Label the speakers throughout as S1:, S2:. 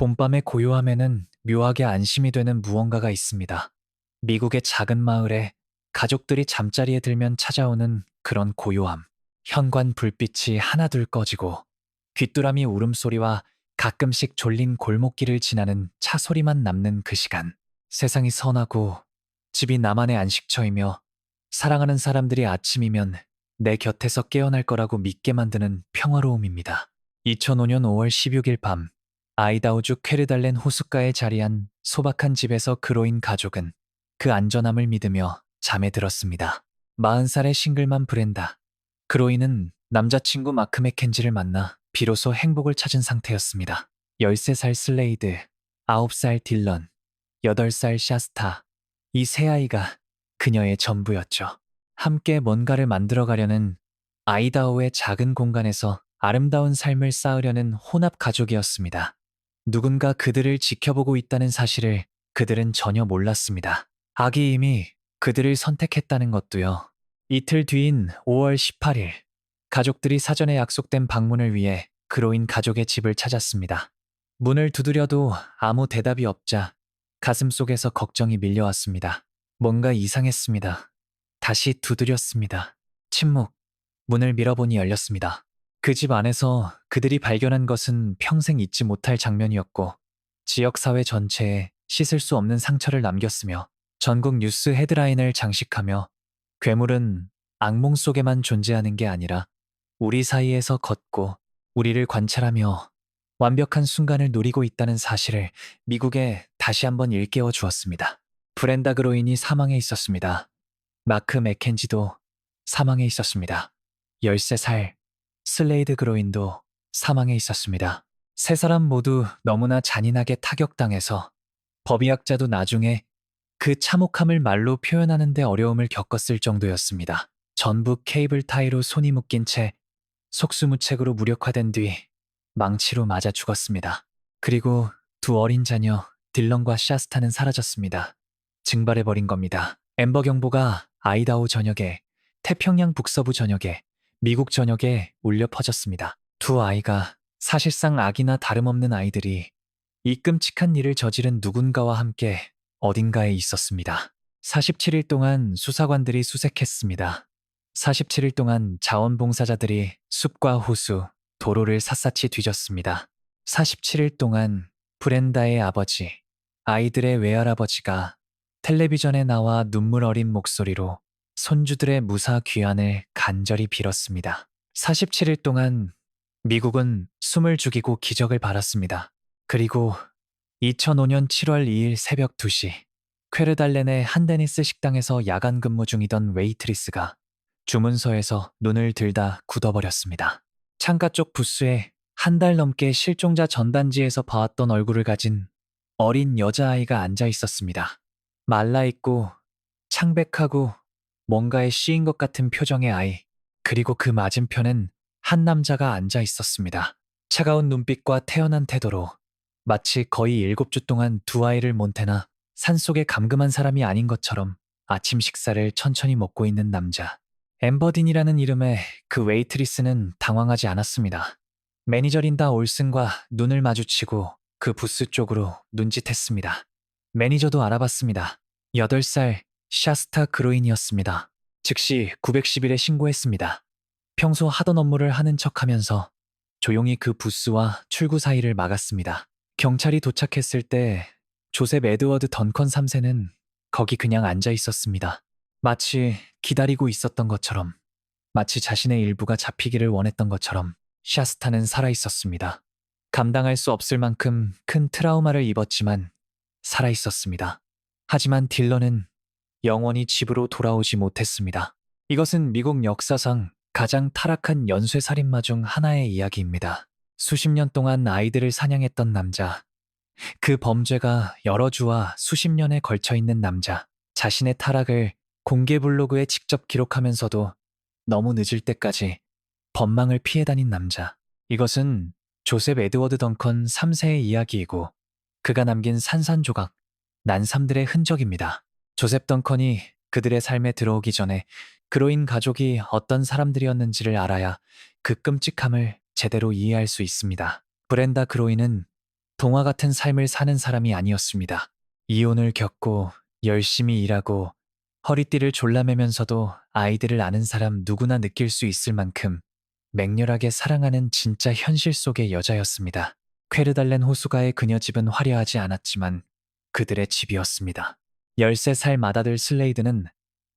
S1: 봄밤의 고요함에는 묘하게 안심이 되는 무언가가 있습니다. 미국의 작은 마을에 가족들이 잠자리에 들면 찾아오는 그런 고요함. 현관 불빛이 하나둘 꺼지고 귀뚜라미 울음소리와 가끔씩 졸린 골목길을 지나는 차 소리만 남는 그 시간. 세상이 선하고 집이 나만의 안식처이며 사랑하는 사람들이 아침이면 내 곁에서 깨어날 거라고 믿게 만드는 평화로움입니다. 2005년 5월 16일 밤, 아이다호주 퀘르달렌 호숫가에 자리한 소박한 집에서 그로인 가족은 그 안전함을 믿으며 잠에 들었습니다. 40살의 싱글맘 브렌다. 그로인은 남자친구 마크 맥켄지를 만나 비로소 행복을 찾은 상태였습니다. 13살 슬레이드, 9살 딜런, 8살 샤스타. 이 세 아이가 그녀의 전부였죠. 함께 뭔가를 만들어가려는 아이다호의 작은 공간에서 아름다운 삶을 쌓으려는 혼합 가족이었습니다. 누군가 그들을 지켜보고 있다는 사실을 그들은 전혀 몰랐습니다. 아기 이미 그들을 선택했다는 것도요. 이틀 뒤인 5월 18일, 가족들이 사전에 약속된 방문을 위해 그로인 가족의 집을 찾았습니다. 문을 두드려도 아무 대답이 없자 가슴속에서 걱정이 밀려왔습니다. 뭔가 이상했습니다. 다시 두드렸습니다. 침묵. 문을 밀어보니 열렸습니다. 그 집 안에서 그들이 발견한 것은 평생 잊지 못할 장면이었고, 지역사회 전체에 씻을 수 없는 상처를 남겼으며, 전국 뉴스 헤드라인을 장식하며, 괴물은 악몽 속에만 존재하는 게 아니라 우리 사이에서 걷고 우리를 관찰하며 완벽한 순간을 누리고 있다는 사실을 미국에 다시 한번 일깨워 주었습니다. 브렌다 그로인이 사망해 있었습니다. 마크 맥켄지도 사망해 있었습니다. 13살 슬레이드 그로인도 사망해 있었습니다. 세 사람 모두 너무나 잔인하게 타격당해서 법의학자도 나중에 그 참혹함을 말로 표현하는 데 어려움을 겪었을 정도였습니다. 전부 케이블 타이로 손이 묶인 채 속수무책으로 무력화된 뒤 망치로 맞아 죽었습니다. 그리고 두 어린 자녀 딜런과 샤스타는 사라졌습니다. 증발해버린 겁니다. 엠버 경보가 아이다호 전역에, 태평양 북서부 전역에, 미국 전역에 울려 퍼졌습니다. 두 아이가 사실상 악이나 다름없는 아이들이 이 끔찍한 일을 저지른 누군가와 함께 어딘가에 있었습니다. 47일 동안 수사관들이 수색했습니다. 47일 동안 자원봉사자들이 숲과 호수, 도로를 샅샅이 뒤졌습니다. 47일 동안 브렌다의 아버지, 아이들의 외할아버지가 텔레비전에 나와 눈물 어린 목소리로 손주들의 무사 귀환을 간절히 빌었습니다. 47일 동안 미국은 숨을 죽이고 기적을 바랐습니다. 그리고 2005년 7월 2일 새벽 2시, 퀘르달렌의 한데니스 식당에서 야간 근무 중이던 웨이트리스가 주문서에서 눈을 들다 굳어버렸습니다. 창가 쪽 부스에 한 달 넘게 실종자 전단지에서 봐왔던 얼굴을 가진 어린 여자아이가 앉아 있었습니다. 말라있고 창백하고 뭔가에 씌인 것 같은 표정의 아이. 그리고 그 맞은편엔 한 남자가 앉아 있었습니다. 차가운 눈빛과 태연한 태도로 마치 거의 7주 동안 두 아이를 몬테나 산속에 감금한 사람이 아닌 것처럼 아침 식사를 천천히 먹고 있는 남자. 엠버딘이라는 이름의 그 웨이트리스는 당황하지 않았습니다. 매니저 린다 올슨과 눈을 마주치고 그 부스 쪽으로 눈짓했습니다. 매니저도 알아봤습니다. 8살 샤스타 그로인이었습니다. 즉시 911에 신고했습니다. 평소 하던 업무를 하는 척하면서 조용히 그 부스와 출구 사이를 막았습니다. 경찰이 도착했을 때 조셉 에드워드 던컨 3세는 거기 그냥 앉아 있었습니다. 마치 기다리고 있었던 것처럼, 마치 자신의 일부가 잡히기를 원했던 것처럼 샤스타는 살아 있었습니다. 감당할 수 없을 만큼 큰 트라우마를 입었지만 살아 있었습니다. 하지만 딜런은 영원히 집으로 돌아오지 못했습니다. 이것은 미국 역사상 가장 타락한 연쇄살인마 중 하나의 이야기입니다. 수십 년 동안 아이들을 사냥했던 남자, 그 범죄가 여러 주와 수십 년에 걸쳐 있는 남자, 자신의 타락을 공개 블로그에 직접 기록하면서도 너무 늦을 때까지 법망을 피해 다닌 남자. 이것은 조셉 에드워드 던컨 3세의 이야기이고 그가 남긴 산산조각, 난삼들의 흔적입니다. 조셉 던컨이 그들의 삶에 들어오기 전에 그로인 가족이 어떤 사람들이었는지를 알아야 그 끔찍함을 제대로 이해할 수 있습니다. 브렌다 그로인은 동화 같은 삶을 사는 사람이 아니었습니다. 이혼을 겪고 열심히 일하고 허리띠를 졸라매면서도 아이들을 아는 사람 누구나 느낄 수 있을 만큼 맹렬하게 사랑하는 진짜 현실 속의 여자였습니다. 퀘르달렌 호수가의 그녀 집은 화려하지 않았지만 그들의 집이었습니다. 13살 맏아들 슬레이드는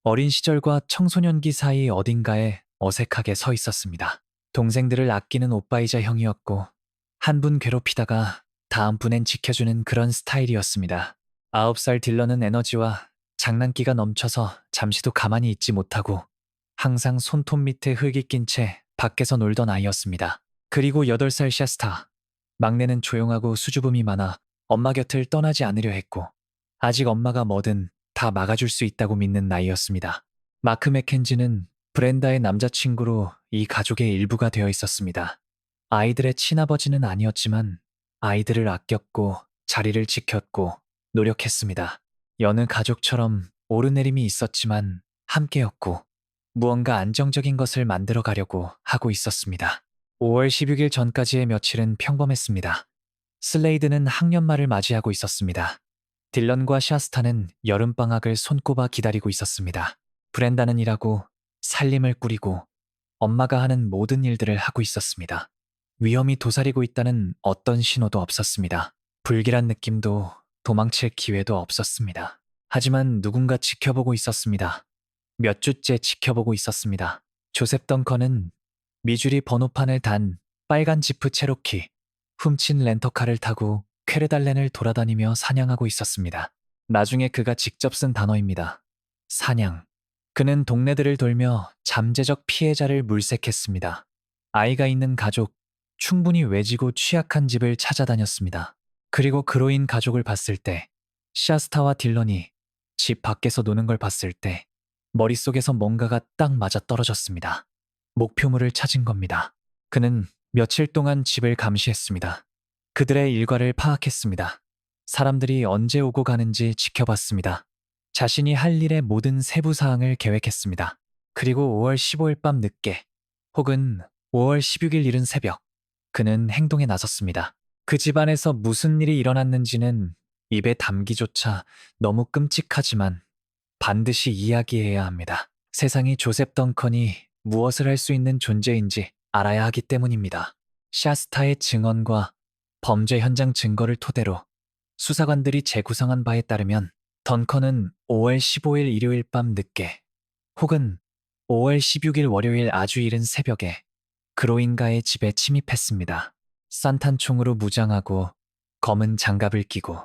S1: 어린 시절과 청소년기 사이 어딘가에 어색하게 서 있었습니다. 동생들을 아끼는 오빠이자 형이었고 한 분 괴롭히다가 다음 분엔 지켜주는 그런 스타일이었습니다. 9살 딜런은 에너지와 장난기가 넘쳐서 잠시도 가만히 있지 못하고 항상 손톱 밑에 흙이 낀 채 밖에서 놀던 아이였습니다. 그리고 8살 샤스타. 막내는 조용하고 수줍음이 많아 엄마 곁을 떠나지 않으려 했고 아직 엄마가 뭐든 다 막아줄 수 있다고 믿는 나이였습니다. 마크 맥켄지는 브렌다의 남자친구로 이 가족의 일부가 되어 있었습니다. 아이들의 친아버지는 아니었지만 아이들을 아꼈고 자리를 지켰고 노력했습니다. 여느 가족처럼 오르내림이 있었지만 함께였고 무언가 안정적인 것을 만들어 가려고 하고 있었습니다. 5월 16일 전까지의 며칠은 평범했습니다. 슬레이드는 학년말을 맞이하고 있었습니다. 딜런과 샤스타는 여름방학을 손꼽아 기다리고 있었습니다. 브렌다는 일하고 살림을 꾸리고 엄마가 하는 모든 일들을 하고 있었습니다. 위험이 도사리고 있다는 어떤 신호도 없었습니다. 불길한 느낌도 도망칠 기회도 없었습니다. 하지만 누군가 지켜보고 있었습니다. 몇 주째 지켜보고 있었습니다. 조셉 덩컨은 미주리 번호판을 단 빨간 지프 체로키, 훔친 렌터카를 타고 퀘르달렌을 돌아다니며 사냥하고 있었습니다. 나중에 그가 직접 쓴 단어입니다. 사냥. 그는 동네들을 돌며 잠재적 피해자를 물색했습니다. 아이가 있는 가족, 충분히 외지고 취약한 집을 찾아다녔습니다. 그리고 그로인 가족을 봤을 때, 샤스타와 딜런이 집 밖에서 노는 걸 봤을 때 머릿속에서 뭔가가 딱 맞아 떨어졌습니다. 목표물을 찾은 겁니다. 그는 며칠 동안 집을 감시했습니다. 그들의 일과를 파악했습니다. 사람들이 언제 오고 가는지 지켜봤습니다. 자신이 할 일의 모든 세부 사항을 계획했습니다. 그리고 5월 15일 밤 늦게 혹은 5월 16일 이른 새벽 그는 행동에 나섰습니다. 그 집안에서 무슨 일이 일어났는지는 입에 담기조차 너무 끔찍하지만 반드시 이야기해야 합니다. 세상이 조셉 덩컨이 무엇을 할 수 있는 존재인지 알아야 하기 때문입니다. 샤스타의 증언과 범죄 현장 증거를 토대로 수사관들이 재구성한 바에 따르면 덩컨은 5월 15일 일요일 밤 늦게 혹은 5월 16일 월요일 아주 이른 새벽에 그로인가의 집에 침입했습니다. 산탄총으로 무장하고 검은 장갑을 끼고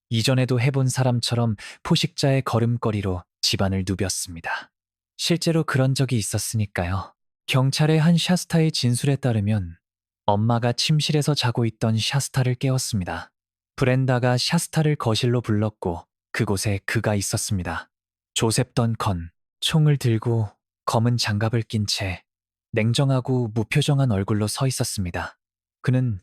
S1: 이전에도 해본 사람처럼 포식자의 걸음걸이로 집안을 누볐습니다. 실제로 그런 적이 있었으니까요. 경찰의 한 샤스타의 진술에 따르면 엄마가 침실에서 자고 있던 샤스타를 깨웠습니다. 브렌다가 샤스타를 거실로 불렀고 그곳에 그가 있었습니다. 조셉 던컨, 총을 들고 검은 장갑을 낀 채 냉정하고 무표정한 얼굴로 서 있었습니다. 그는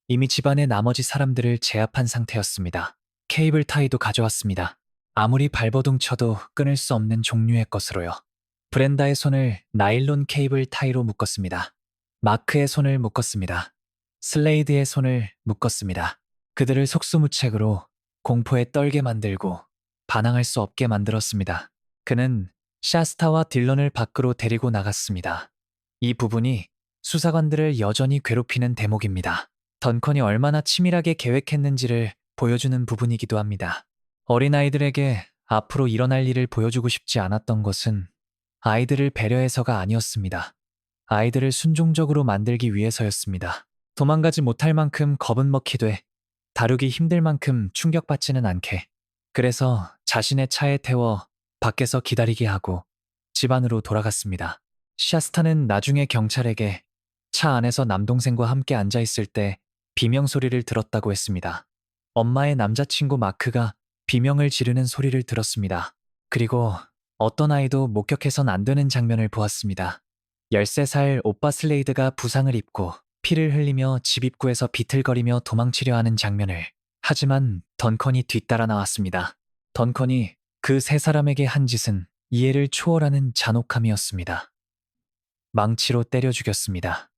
S1: 이미 집안의 나머지 사람들을 제압한 상태였습니다. 케이블 타이도 가져왔습니다. 아무리 발버둥 쳐도 끊을 수 없는 종류의 것으로요. 브렌다의 손을 나일론 케이블 타이로 묶었습니다. 마크의 손을 묶었습니다. 슬레이드의 손을 묶었습니다. 그들을 속수무책으로 공포에 떨게 만들고 반항할 수 없게 만들었습니다. 그는 샤스타와 딜런을 밖으로 데리고 나갔습니다. 이 부분이 수사관들을 여전히 괴롭히는 대목입니다. 던컨이 얼마나 치밀하게 계획했는지를 보여주는 부분이기도 합니다. 어린아이들에게 앞으로 일어날 일을 보여주고 싶지 않았던 것은 아이들을 배려해서가 아니었습니다. 아이들을 순종적으로 만들기 위해서였습니다. 도망가지 못할 만큼 겁은 먹히되 다루기 힘들 만큼 충격받지는 않게. 그래서 자신의 차에 태워 밖에서 기다리게 하고 집 안으로 돌아갔습니다. 샤스타는 나중에 경찰에게 차 안에서 남동생과 함께 앉아있을 때 비명 소리를 들었다고 했습니다. 엄마의 남자친구 마크가 비명을 지르는 소리를 들었습니다. 그리고 어떤 아이도 목격해선 안 되는 장면을 보았습니다. 13살 오빠 슬레이드가 부상을 입고 피를 흘리며 집 입구에서 비틀거리며 도망치려 하는 장면을. 하지만 던컨이 뒤따라 나왔습니다. 던컨이 그 세 사람에게 한 짓은 이해를 초월하는 잔혹함이었습니다. 망치로 때려 죽였습니다.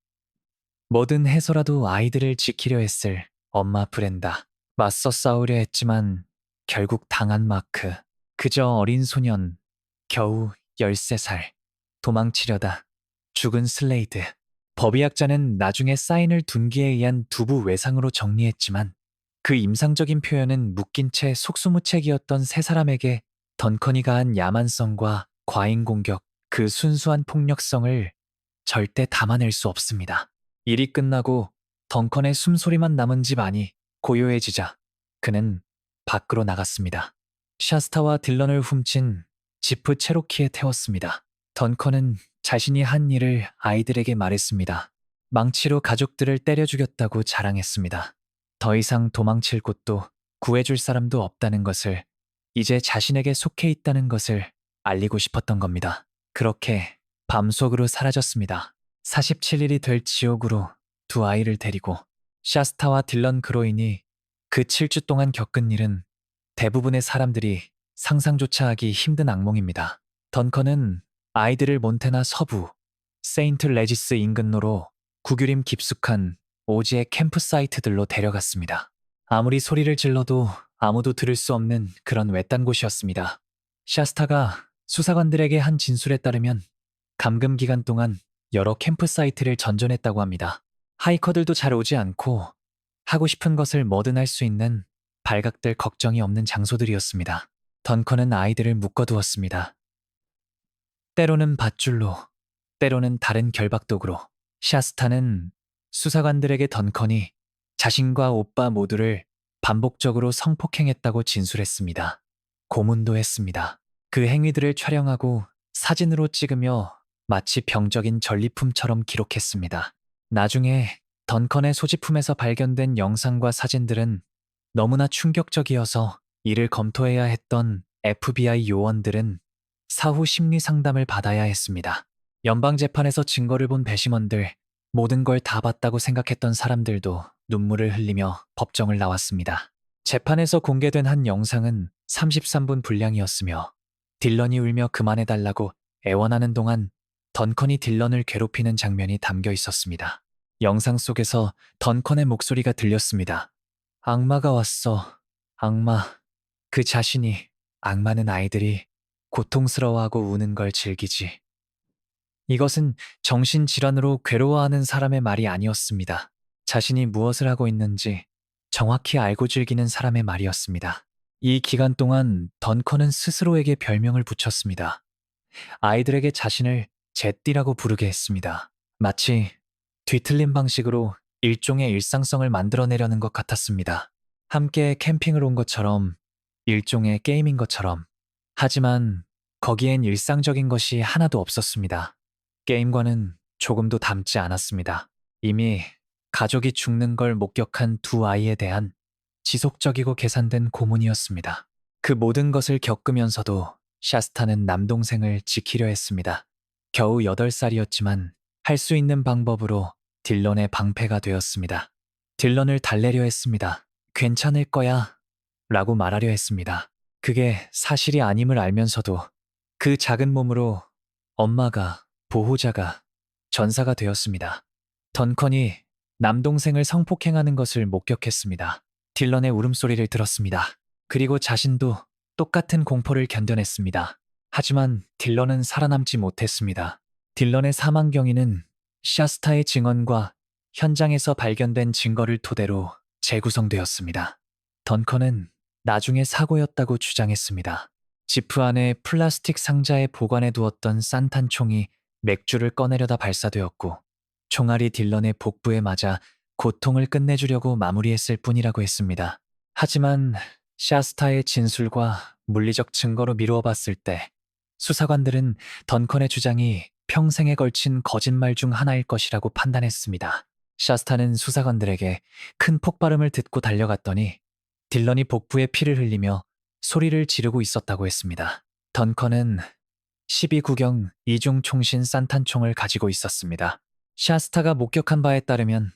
S1: 뭐든 해서라도 아이들을 지키려 했을 엄마 브렌다. 맞서 싸우려 했지만 결국 당한 마크. 그저 어린 소년, 겨우 13살. 도망치려다 죽은 슬레이드. 법의학자는 나중에 사인을 둔기에 의한 두부 외상으로 정리했지만 그 임상적인 표현은 묶인 채 속수무책이었던 세 사람에게 던컨이 가한 야만성과 과잉 공격, 그 순수한 폭력성을 절대 담아낼 수 없습니다. 일이 끝나고 던컨의 숨소리만 남은 집 안이 고요해지자 그는 밖으로 나갔습니다. 샤스타와 딜런을 훔친 지프 체로키에 태웠습니다. 던컨은 자신이 한 일을 아이들에게 말했습니다. 망치로 가족들을 때려 죽였다고 자랑했습니다. 더 이상 도망칠 곳도 구해줄 사람도 없다는 것을, 이제 자신에게 속해 있다는 것을 알리고 싶었던 겁니다. 그렇게 밤속으로 사라졌습니다. 47일이 될 지옥으로 두 아이를 데리고 샤스타와 딜런 그로인이 그 7주 동안 겪은 일은 대부분의 사람들이 상상조차 하기 힘든 악몽입니다. 던컨은 아이들을 몬테나 서부 세인트 레지스 인근로로 구규림 깊숙한 오지의 캠프사이트들로 데려갔습니다. 아무리 소리를 질러도 아무도 들을 수 없는 그런 외딴 곳이었습니다. 샤스타가 수사관들에게 한 진술에 따르면 감금 기간 동안 여러 캠프사이트를 전전했다고 합니다. 하이커들도 잘 오지 않고 하고 싶은 것을 뭐든 할 수 있는 발각될 걱정이 없는 장소들이었습니다. 던컨은 아이들을 묶어두었습니다. 때로는 밧줄로, 때로는 다른 결박독으로. 샤스타는 수사관들에게 던컨이 자신과 오빠 모두를 반복적으로 성폭행했다고 진술했습니다. 고문도 했습니다. 그 행위들을 촬영하고 사진으로 찍으며 마치 병적인 전리품처럼 기록했습니다. 나중에 던컨의 소지품에서 발견된 영상과 사진들은 너무나 충격적이어서 이를 검토해야 했던 FBI 요원들은 사후 심리 상담을 받아야 했습니다. 연방재판에서 증거를 본 배심원들, 모든 걸 다 봤다고 생각했던 사람들도 눈물을 흘리며 법정을 나왔습니다. 재판에서 공개된 한 영상은 33분 분량이었으며 딜런이 울며 그만해달라고 애원하는 동안 던컨이 딜런을 괴롭히는 장면이 담겨 있었습니다. 영상 속에서 던컨의 목소리가 들렸습니다. 악마가 왔어. 악마. 그 자신이, 악마는 아이들이 고통스러워하고 우는 걸 즐기지. 이것은 정신질환으로 괴로워하는 사람의 말이 아니었습니다. 자신이 무엇을 하고 있는지 정확히 알고 즐기는 사람의 말이었습니다. 이 기간 동안 던컨은 스스로에게 별명을 붙였습니다. 아이들에게 자신을 제띠라고 부르게 했습니다. 마치 뒤틀린 방식으로 일종의 일상성을 만들어내려는 것 같았습니다. 함께 캠핑을 온 것처럼, 일종의 게임인 것처럼. 하지만 거기엔 일상적인 것이 하나도 없었습니다. 게임과는 조금도 닮지 않았습니다. 이미 가족이 죽는 걸 목격한 두 아이에 대한 지속적이고 계산된 고문이었습니다. 그 모든 것을 겪으면서도 샤스타는 남동생을 지키려 했습니다. 겨우 8살이었지만 할 수 있는 방법으로 딜런의 방패가 되었습니다. 딜런을 달래려 했습니다. 괜찮을 거야 라고 말하려 했습니다. 그게 사실이 아님을 알면서도 그 작은 몸으로 엄마가, 보호자가, 전사가 되었습니다. 던컨이 남동생을 성폭행하는 것을 목격했습니다. 딜런의 울음소리를 들었습니다. 그리고 자신도 똑같은 공포를 견뎌냈습니다. 하지만 딜런은 살아남지 못했습니다. 딜런의 사망 경위는 샤스타의 증언과 현장에서 발견된 증거를 토대로 재구성되었습니다. 던컨은 나중에 사고였다고 주장했습니다. 지프 안에 플라스틱 상자에 보관해 두었던 산탄총이 맥주를 꺼내려다 발사되었고 총알이 딜런의 복부에 맞아 고통을 끝내주려고 마무리했을 뿐이라고 했습니다. 하지만 샤스타의 진술과 물리적 증거로 미루어 봤을 때 수사관들은 던컨의 주장이 평생에 걸친 거짓말 중 하나일 것이라고 판단했습니다. 샤스타는 수사관들에게 큰 폭발음을 듣고 달려갔더니 딜런이 복부에 피를 흘리며 소리를 지르고 있었다고 했습니다. 던컨은 12구경 이중 총신 산탄총을 가지고 있었습니다. 샤스타가 목격한 바에 따르면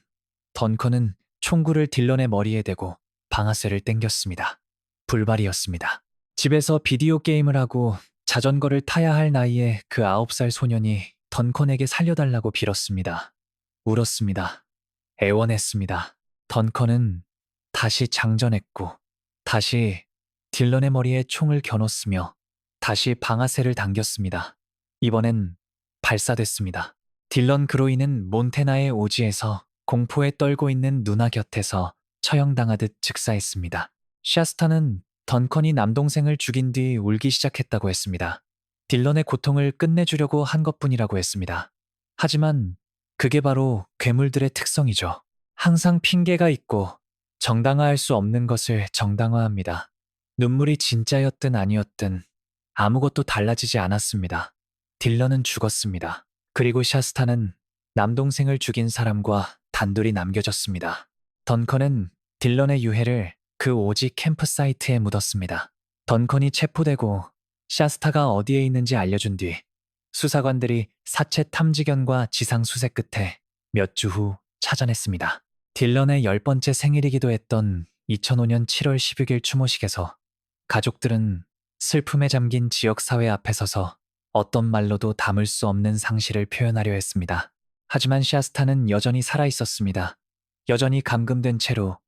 S1: 던컨은 총구를 딜런의 머리에 대고 방아쇠를 당겼습니다. 불발이었습니다. 집에서 비디오 게임을 하고 자전거를 타야 할 나이에 그 9살 소년이 던컨에게 살려달라고 빌었습니다. 울었습니다. 애원했습니다. 던컨은 다시 장전했고, 다시 딜런의 머리에 총을 겨눴으며, 다시 방아쇠를 당겼습니다. 이번엔 발사됐습니다. 딜런 그로이는 몬테나의 오지에서 공포에 떨고 있는 누나 곁에서 처형당하듯 즉사했습니다. 샤스타는 던컨이 남동생을 죽인 뒤 울기 시작했다고 했습니다. 딜런의 고통을 끝내주려고 한 것뿐이라고 했습니다. 하지만 그게 바로 괴물들의 특성이죠. 항상 핑계가 있고 정당화할 수 없는 것을 정당화합니다. 눈물이 진짜였든 아니었든 아무것도 달라지지 않았습니다. 딜런은 죽었습니다. 그리고 샤스타는 남동생을 죽인 사람과 단둘이 남겨졌습니다. 던컨은 딜런의 유해를 그 오지 캠프 사이트에 묻었습니다. 던컨이 체포되고 샤스타가 어디에 있는지 알려준 뒤 수사관들이 사체 탐지견과 지상 수색 끝에 몇 주 후 찾아냈습니다. 딜런의 10번째 생일이기도 했던 2005년 7월 16일 추모식에서 가족들은 슬픔에 잠긴 지역사회 앞에 서서 어떤 말로도 담을 수 없는 상실을 표현하려 했습니다. 하지만 샤스타는 여전히 살아있었습니다. 여전히 감금된 채로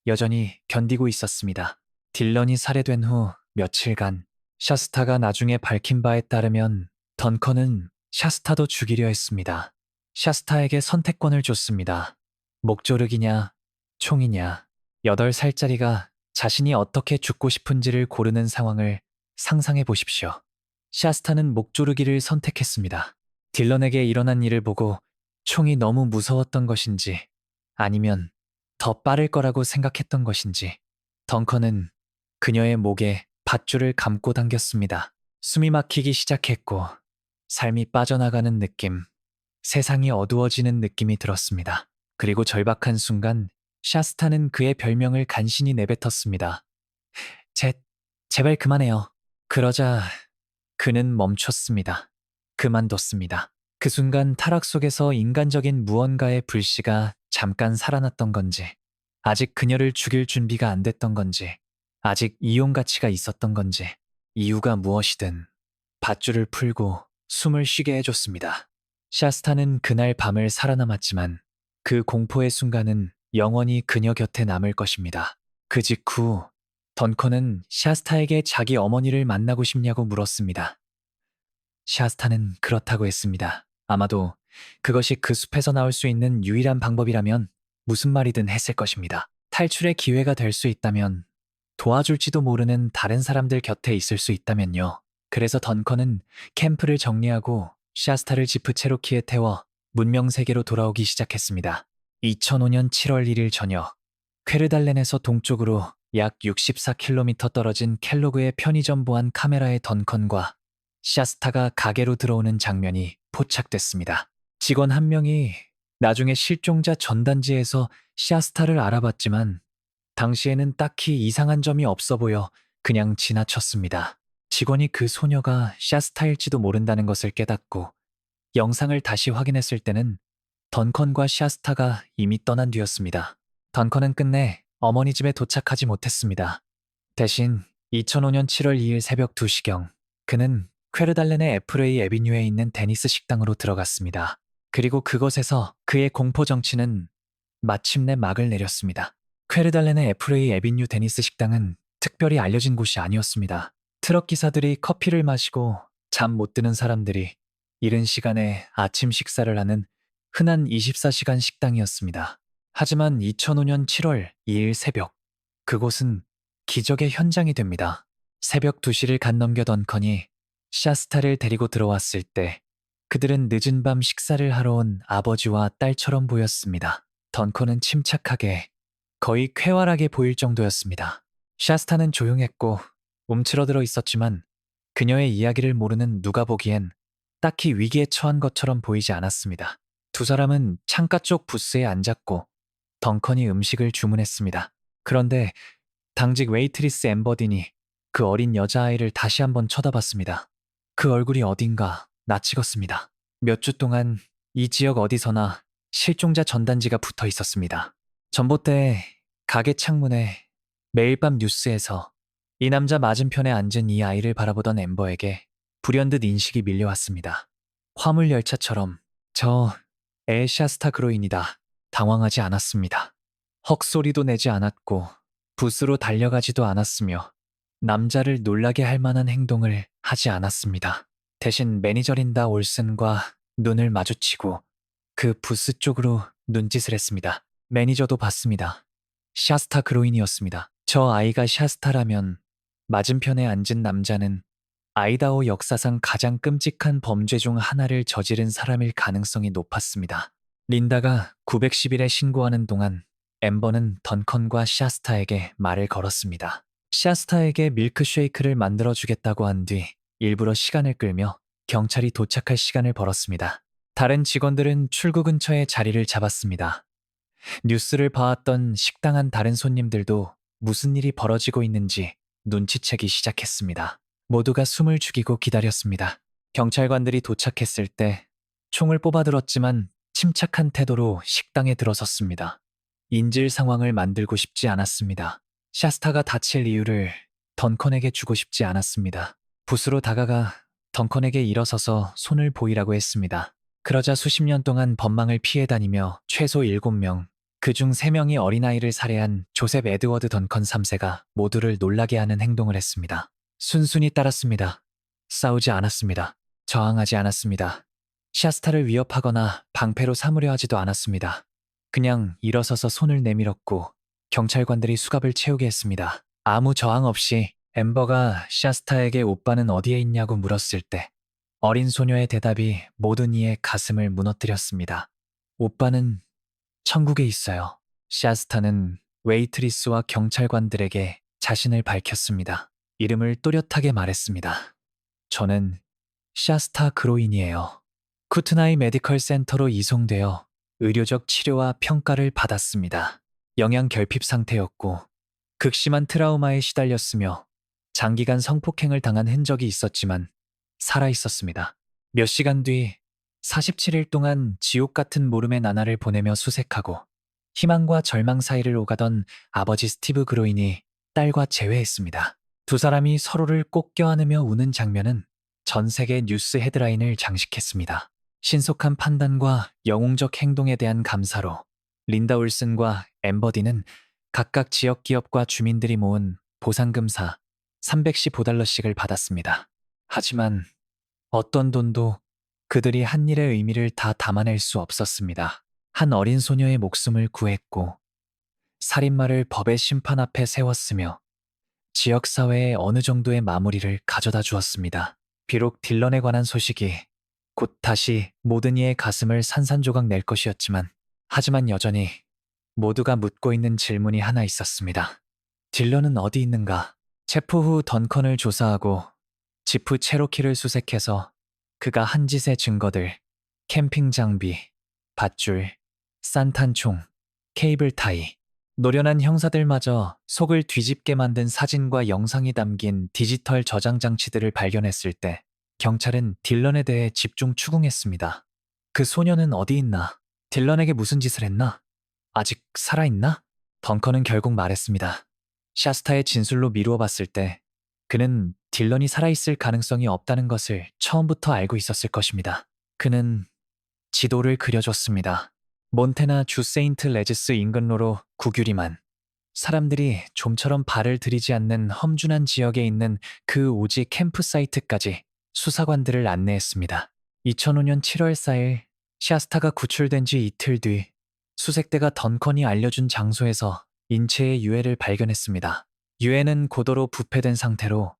S1: 여전히 견디고 있었습니다. 딜런이 살해된 후 며칠간 샤스타가 나중에 밝힌 바에 따르면 던컨은 샤스타도 죽이려 했습니다. 샤스타에게 선택권을 줬습니다. 목조르기냐, 총이냐. 8살짜리가 자신이 어떻게 죽고 싶은지를 고르는 상황을 상상해 보십시오. 샤스타는 목조르기를 선택했습니다. 딜런에게 일어난 일을 보고 총이 너무 무서웠던 것인지 아니면 더 빠를 거라고 생각했던 것인지 덩컨은 그녀의 목에 밧줄을 감고 당겼습니다. 숨이 막히기 시작했고 삶이 빠져나가는 느낌, 세상이 어두워지는 느낌이 들었습니다. 그리고 절박한 순간 샤스타는 그의 별명을 간신히 내뱉었습니다. 제발 그만해요. 그러자 그는 멈췄습니다. 그만뒀습니다. 그 순간 타락 속에서 인간적인 무언가의 불씨가 잠깐 살아났던 건지, 아직 그녀를 죽일 준비가 안 됐던 건지, 아직 이용 가치가 있었던 건지, 이유가 무엇이든 밧줄을 풀고 숨을 쉬게 해줬습니다. 샤스타는 그날 밤을 살아남았지만 그 공포의 순간은 영원히 그녀 곁에 남을 것입니다. 그 직후 던컨은 샤스타에게 자기 어머니를 만나고 싶냐고 물었습니다. 샤스타는 그렇다고 했습니다. 아마도 그것이 그 숲에서 나올 수 있는 유일한 방법이라면 무슨 말이든 했을 것입니다. 탈출의 기회가 될 수 있다면, 도와줄지도 모르는 다른 사람들 곁에 있을 수 있다면요. 그래서 던컨은 캠프를 정리하고 샤스타를 지프 체로키에 태워 문명세계로 돌아오기 시작했습니다. 2005년 7월 1일 저녁, 퀘르달렌에서 동쪽으로 약 64km 떨어진 켈로그의 편의점 보안 카메라의 던컨과 샤스타가 가게로 들어오는 장면이 포착됐습니다. 직원 한 명이 나중에 실종자 전단지에서 샤스타를 알아봤지만 당시에는 딱히 이상한 점이 없어 보여 그냥 지나쳤습니다. 직원이 그 소녀가 샤스타일지도 모른다는 것을 깨닫고 영상을 다시 확인했을 때는 던컨과 샤스타가 이미 떠난 뒤였습니다. 던컨은 끝내 어머니 집에 도착하지 못했습니다. 대신 2005년 7월 2일 새벽 2시경 그는 퀘르달렌의 애플웨이 애비뉴에 있는 데니스 식당으로 들어갔습니다. 그리고 그곳에서 그의 공포 정치는 마침내 막을 내렸습니다. 퀘르달렌의 애플웨이 애비뉴 데니스 식당은 특별히 알려진 곳이 아니었습니다. 트럭 기사들이 커피를 마시고 잠 못 드는 사람들이 이른 시간에 아침 식사를 하는 흔한 24시간 식당이었습니다. 하지만 2005년 7월 2일 새벽, 그곳은 기적의 현장이 됩니다. 새벽 2시를 갓 넘겨 던컨이 샤스타를 데리고 들어왔을 때 그들은 늦은 밤 식사를 하러 온 아버지와 딸처럼 보였습니다. 던컨은 침착하게, 거의 쾌활하게 보일 정도였습니다. 샤스타는 조용했고 움츠러들어 있었지만 그녀의 이야기를 모르는 누가 보기엔 딱히 위기에 처한 것처럼 보이지 않았습니다. 두 사람은 창가 쪽 부스에 앉았고 던컨이 음식을 주문했습니다. 그런데 당직 웨이트리스 엠버딘이 그 어린 여자아이를 다시 한번 쳐다봤습니다. 그 얼굴이 어딘가 낯익었습니다. 몇 주 동안 이 지역 어디서나 실종자 전단지가 붙어 있었습니다. 전봇대 가게 창문에 매일 밤 뉴스에서 이 남자 맞은편에 앉은 이 아이를 바라보던 엠버에게 불현듯 인식이 밀려왔습니다. 화물 열차처럼 저 애 샤스타 그로인이다. 당황하지 않았습니다. 헉소리도 내지 않았고 부스로 달려가지도 않았으며 남자를 놀라게 할 만한 행동을 하지 않았습니다. 대신 매니저 린다 올슨과 눈을 마주치고 그 부스 쪽으로 눈짓을 했습니다. 매니저도 봤습니다. 샤스타 그로인이었습니다. 저 아이가 샤스타라면 맞은편에 앉은 남자는 아이다호 역사상 가장 끔찍한 범죄 중 하나를 저지른 사람일 가능성이 높았습니다. 린다가 910일에 신고하는 동안 엠버는 던컨과 샤스타에게 말을 걸었습니다. 샤스타에게 밀크쉐이크를 만들어주겠다고 한 뒤 일부러 시간을 끌며 경찰이 도착할 시간을 벌었습니다. 다른 직원들은 출구 근처에 자리를 잡았습니다. 뉴스를 봐왔던 식당 안 다른 손님들도 무슨 일이 벌어지고 있는지 눈치채기 시작했습니다. 모두가 숨을 죽이고 기다렸습니다. 경찰관들이 도착했을 때 총을 뽑아들었지만 침착한 태도로 식당에 들어섰습니다. 인질 상황을 만들고 싶지 않았습니다. 샤스타가 다칠 이유를 던컨에게 주고 싶지 않았습니다. 붓으로 다가가 던컨에게 일어서서 손을 보이라고 했습니다. 그러자 수십 년 동안 법망을 피해 다니며 최소 7명, 그중 3명이 어린아이를 살해한 조셉 에드워드 던컨 3세가 모두를 놀라게 하는 행동을 했습니다. 순순히 따랐습니다. 싸우지 않았습니다. 저항하지 않았습니다. 샤스타를 위협하거나 방패로 삼으려 하지도 않았습니다. 그냥 일어서서 손을 내밀었고 경찰관들이 수갑을 채우게 했습니다. 아무 저항 없이 엠버가 샤스타에게 오빠는 어디에 있냐고 물었을 때 어린 소녀의 대답이 모든 이의 가슴을 무너뜨렸습니다. 오빠는 천국에 있어요. 샤스타는 웨이트리스와 경찰관들에게 자신을 밝혔습니다. 이름을 또렷하게 말했습니다. 저는 샤스타 그로인이에요. 쿠트나이 메디컬 센터로 이송되어 의료적 치료와 평가를 받았습니다. 영양 결핍 상태였고 극심한 트라우마에 시달렸으며 장기간 성폭행을 당한 흔적이 있었지만 살아 있었습니다. 몇 시간 뒤 47일 동안 지옥 같은 모름의 나날을 보내며 수색하고 희망과 절망 사이를 오가던 아버지 스티브 그로인이 딸과 재회했습니다. 두 사람이 서로를 꼭 껴안으며 우는 장면은 전 세계 뉴스 헤드라인을 장식했습니다. 신속한 판단과 영웅적 행동에 대한 감사로 린다 올슨과 엠버디는 각각 지역 기업과 주민들이 모은 보상금사 315달러씩을 받았습니다. 하지만 어떤 돈도 그들이 한 일의 의미를 다 담아낼 수 없었습니다. 한 어린 소녀의 목숨을 구했고 살인마를 법의 심판 앞에 세웠으며 지역사회에 어느 정도의 마무리를 가져다 주었습니다. 비록 딜런에 관한 소식이 곧 다시 모든 이의 가슴을 산산조각 낼 것이었지만 하지만 여전히 모두가 묻고 있는 질문이 하나 있었습니다. 딜런은 어디 있는가? 체포 후 던컨을 조사하고 지프 체로키를 수색해서 그가 한 짓의 증거들, 캠핑 장비, 밧줄, 산탄총, 케이블 타이, 노련한 형사들마저 속을 뒤집게 만든 사진과 영상이 담긴 디지털 저장 장치들을 발견했을 때 경찰은 딜런에 대해 집중 추궁했습니다. 그 소녀는 어디 있나? 딜런에게 무슨 짓을 했나? 아직 살아있나? 덩컨은 결국 말했습니다. 샤스타의 진술로 미루어 봤을 때 그는 딜런이 살아있을 가능성이 없다는 것을 처음부터 알고 있었을 것입니다. 그는 지도를 그려줬습니다. 몬테나 주 세인트 레지스 인근로로 구규리만 사람들이 좀처럼 발을 들이지 않는 험준한 지역에 있는 그 오지 캠프사이트까지 수사관들을 안내했습니다. 2005년 7월 4일 샤스타가 구출된 지 이틀 뒤 수색대가 던컨이 알려준 장소에서 인체의 유해를 발견했습니다. 유해는 고도로 부패된 상태로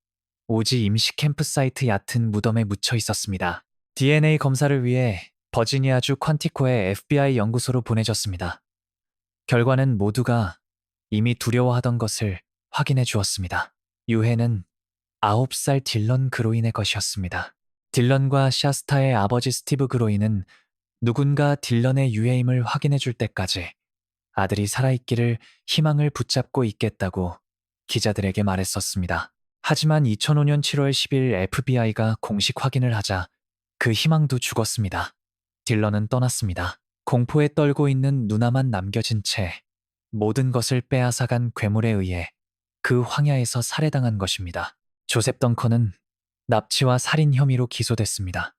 S1: 오지 임시 캠프사이트 얕은 무덤에 묻혀 있었습니다. DNA 검사를 위해 버지니아주 퀀티코의 FBI 연구소로 보내졌습니다. 결과는 모두가 이미 두려워하던 것을 확인해 주었습니다. 유해는 9살 딜런 그로인의 것이었습니다. 딜런과 샤스타의 아버지 스티브 그로인은 누군가 딜런의 유해임을 확인해 줄 때까지 아들이 살아있기를 희망을 붙잡고 있겠다고 기자들에게 말했었습니다. 하지만 2005년 7월 10일 FBI가 공식 확인을 하자 그 희망도 죽었습니다. 딜런은 떠났습니다. 공포에 떨고 있는 누나만 남겨진 채 모든 것을 빼앗아간 괴물에 의해 그 황야에서 살해당한 것입니다. 조셉 덩컨은 납치와 살인 혐의로 기소됐습니다.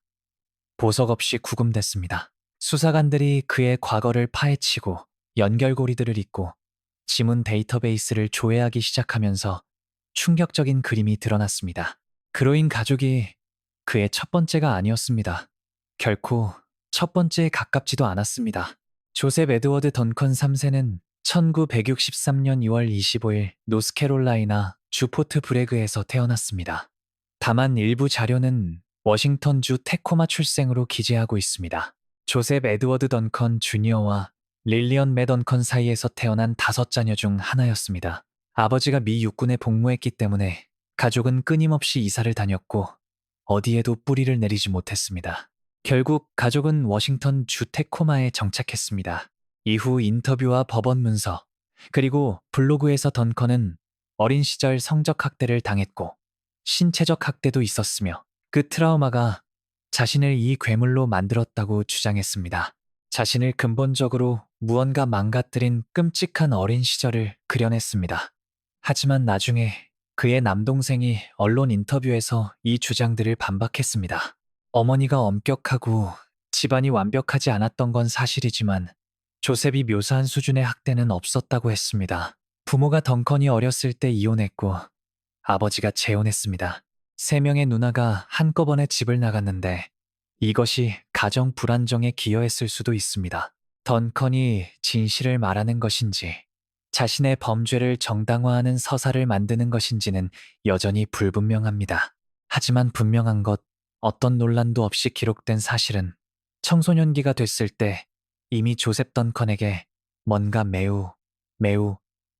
S1: 보석 없이 구금됐습니다. 수사관들이 그의 과거를 파헤치고 연결고리들을 잇고 지문 데이터베이스를 조회하기 시작하면서 충격적인 그림이 드러났습니다. 그로인 가족이 그의 첫 번째가 아니었습니다. 결코 첫 번째에 가깝지도 않았습니다. 조셉 에드워드 던컨 3세는 1963년 2월 25일 노스캐롤라이나 주 포트 브래그에서 태어났습니다. 다만 일부 자료는 워싱턴주 테코마 출생으로 기재하고 있습니다. 조셉 에드워드 던컨 주니어와 릴리언 매 던컨 사이에서 태어난 5자녀 중 하나였습니다. 아버지가 미 육군에 복무했기 때문에 가족은 끊임없이 이사를 다녔고 어디에도 뿌리를 내리지 못했습니다. 결국 가족은 워싱턴 주 테코마에 정착했습니다. 이후 인터뷰와 법원 문서, 그리고 블로그에서 던컨은 어린 시절 성적 학대를 당했고 신체적 학대도 있었으며 그 트라우마가 자신을 이 괴물로 만들었다고 주장했습니다. 자신을 근본적으로 무언가 망가뜨린 끔찍한 어린 시절을 그려냈습니다. 하지만 나중에 그의 남동생이 언론 인터뷰에서 이 주장들을 반박했습니다. 어머니가 엄격하고 집안이 완벽하지 않았던 건 사실이지만 조셉이 묘사한 수준의 학대는 없었다고 했습니다. 부모가 덩컨이 어렸을 때 이혼했고 아버지가 재혼했습니다. 3명의 누나가 한꺼번에 집을 나갔는데 이것이 가정 불안정에 기여했을 수도 있습니다. 던컨이 진실을 말하는 것인지 자신의 범죄를 정당화하는 서사를 만드는 것인지는 여전히 불분명합니다. 하지만 분명한 것, 어떤 논란도 없이 기록된 사실은 청소년기가 됐을 때 이미 조셉 던컨에게 뭔가 매우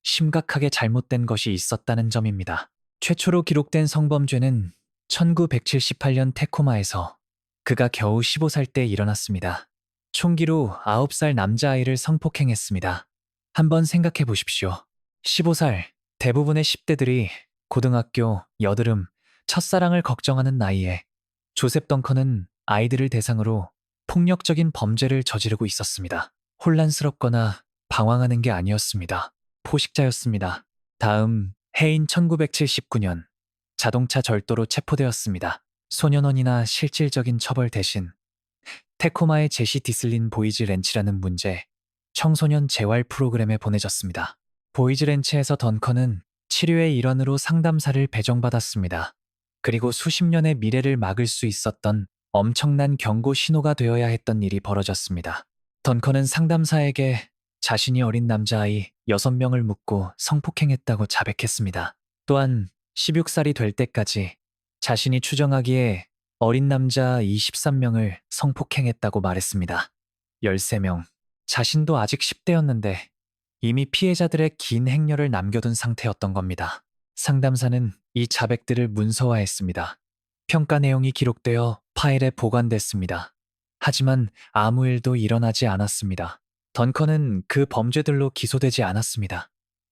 S1: 심각하게 잘못된 것이 있었다는 점입니다. 최초로 기록된 성범죄는 1978년 테코마에서 그가 겨우 15살 때 일어났습니다. 총기로 9살 남자아이를 성폭행했습니다. 한번 생각해 보십시오. 15살, 대부분의 10대들이 고등학교, 여드름, 첫사랑을 걱정하는 나이에 조셉 덩컨은 아이들을 대상으로 폭력적인 범죄를 저지르고 있었습니다. 혼란스럽거나 방황하는 게 아니었습니다. 포식자였습니다. 다음 해인 1979년 자동차 절도로 체포되었습니다. 소년원이나 실질적인 처벌 대신 테코마의 제시 디슬린 보이즈 렌치라는 문제, 청소년 재활 프로그램에 보내졌습니다. 보이즈 렌치에서 던컨은 치료의 일환으로 상담사를 배정받았습니다. 그리고 수십 년의 미래를 막을 수 있었던 엄청난 경고 신호가 되어야 했던 일이 벌어졌습니다. 던컨은 상담사에게 자신이 어린 남자아이 6명을 묻고 성폭행했다고 자백했습니다. 또한 16살이 될 때까지 자신이 추정하기에 어린 남자 23명을 성폭행했다고 말했습니다. 13명. 자신도 아직 10대였는데 이미 피해자들의 긴 행렬을 남겨둔 상태였던 겁니다. 상담사는 이 자백들을 문서화했습니다. 평가 내용이 기록되어 파일에 보관됐습니다. 하지만 아무 일도 일어나지 않았습니다. 던컨은 그 범죄들로 기소되지 않았습니다.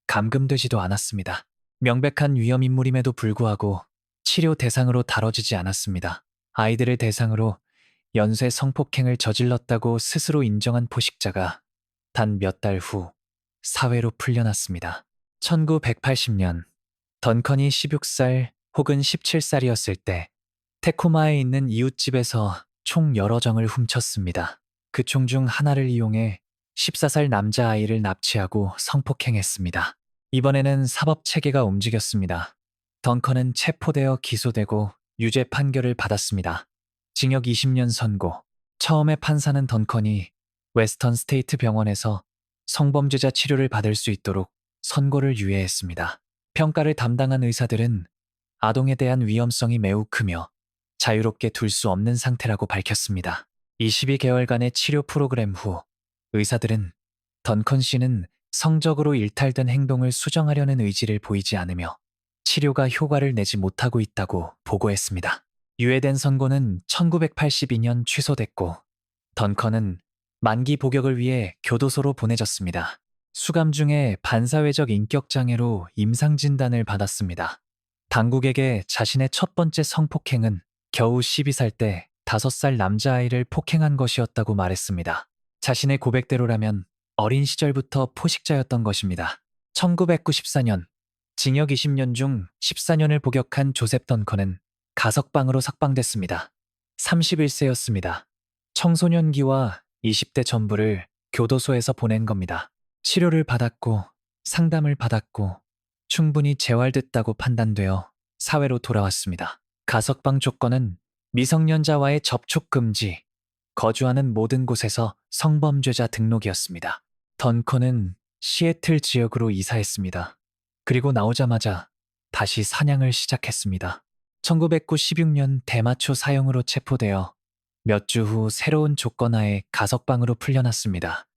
S1: 감금되지도 않았습니다. 명백한 위험인물임에도 불구하고 치료 대상으로 다뤄지지 않았습니다. 아이들을 대상으로 연쇄 성폭행을 저질렀다고 스스로 인정한 포식자가 단 몇 달 후 사회로 풀려났습니다. 1980년 던컨이 16살 혹은 17살이었을 때 테코마에 있는 이웃집에서 총 여러 정을 훔쳤습니다. 그 총 중 하나를 이용해 14살 남자아이를 납치하고 성폭행했습니다. 이번에는 사법 체계가 움직였습니다. 던컨은 체포되어 기소되고 유죄 판결을 받았습니다. 징역 20년 선고. 처음에 판사는 던컨이 웨스턴 스테이트 병원에서 성범죄자 치료를 받을 수 있도록 선고를 유예했습니다. 평가를 담당한 의사들은 아동에 대한 위험성이 매우 크며 자유롭게 둘 수 없는 상태라고 밝혔습니다. 22개월간의 치료 프로그램 후 의사들은 던컨 씨는 성적으로 일탈된 행동을 수정하려는 의지를 보이지 않으며 치료가 효과를 내지 못하고 있다고 보고했습니다. 유예된 선고는 1982년 취소됐고 던컨은 만기 복역을 위해 교도소로 보내졌습니다. 수감 중에 반사회적 인격장애로 임상진단을 받았습니다. 당국에게 자신의 첫 번째 성폭행은 겨우 12살 때 5살 남자아이를 폭행한 것이었다고 말했습니다. 자신의 고백대로라면 어린 시절부터 포식자였던 것입니다. 1994년 징역 20년 중 14년을 복역한 조셉 던컨은 가석방으로 석방됐습니다. 31세였습니다. 청소년기와 20대 전부를 교도소에서 보낸 겁니다. 치료를 받았고 상담을 받았고 충분히 재활됐다고 판단되어 사회로 돌아왔습니다. 가석방 조건은 미성년자와의 접촉 금지, 거주하는 모든 곳에서 성범죄자 등록이었습니다. 던컨은 시애틀 지역으로 이사했습니다. 그리고 나오자마자 다시 사냥을 시작했습니다. 1996년 대마초 사형으로 체포되어 몇 주 후 새로운 조건하에 가석방으로 풀려났습니다.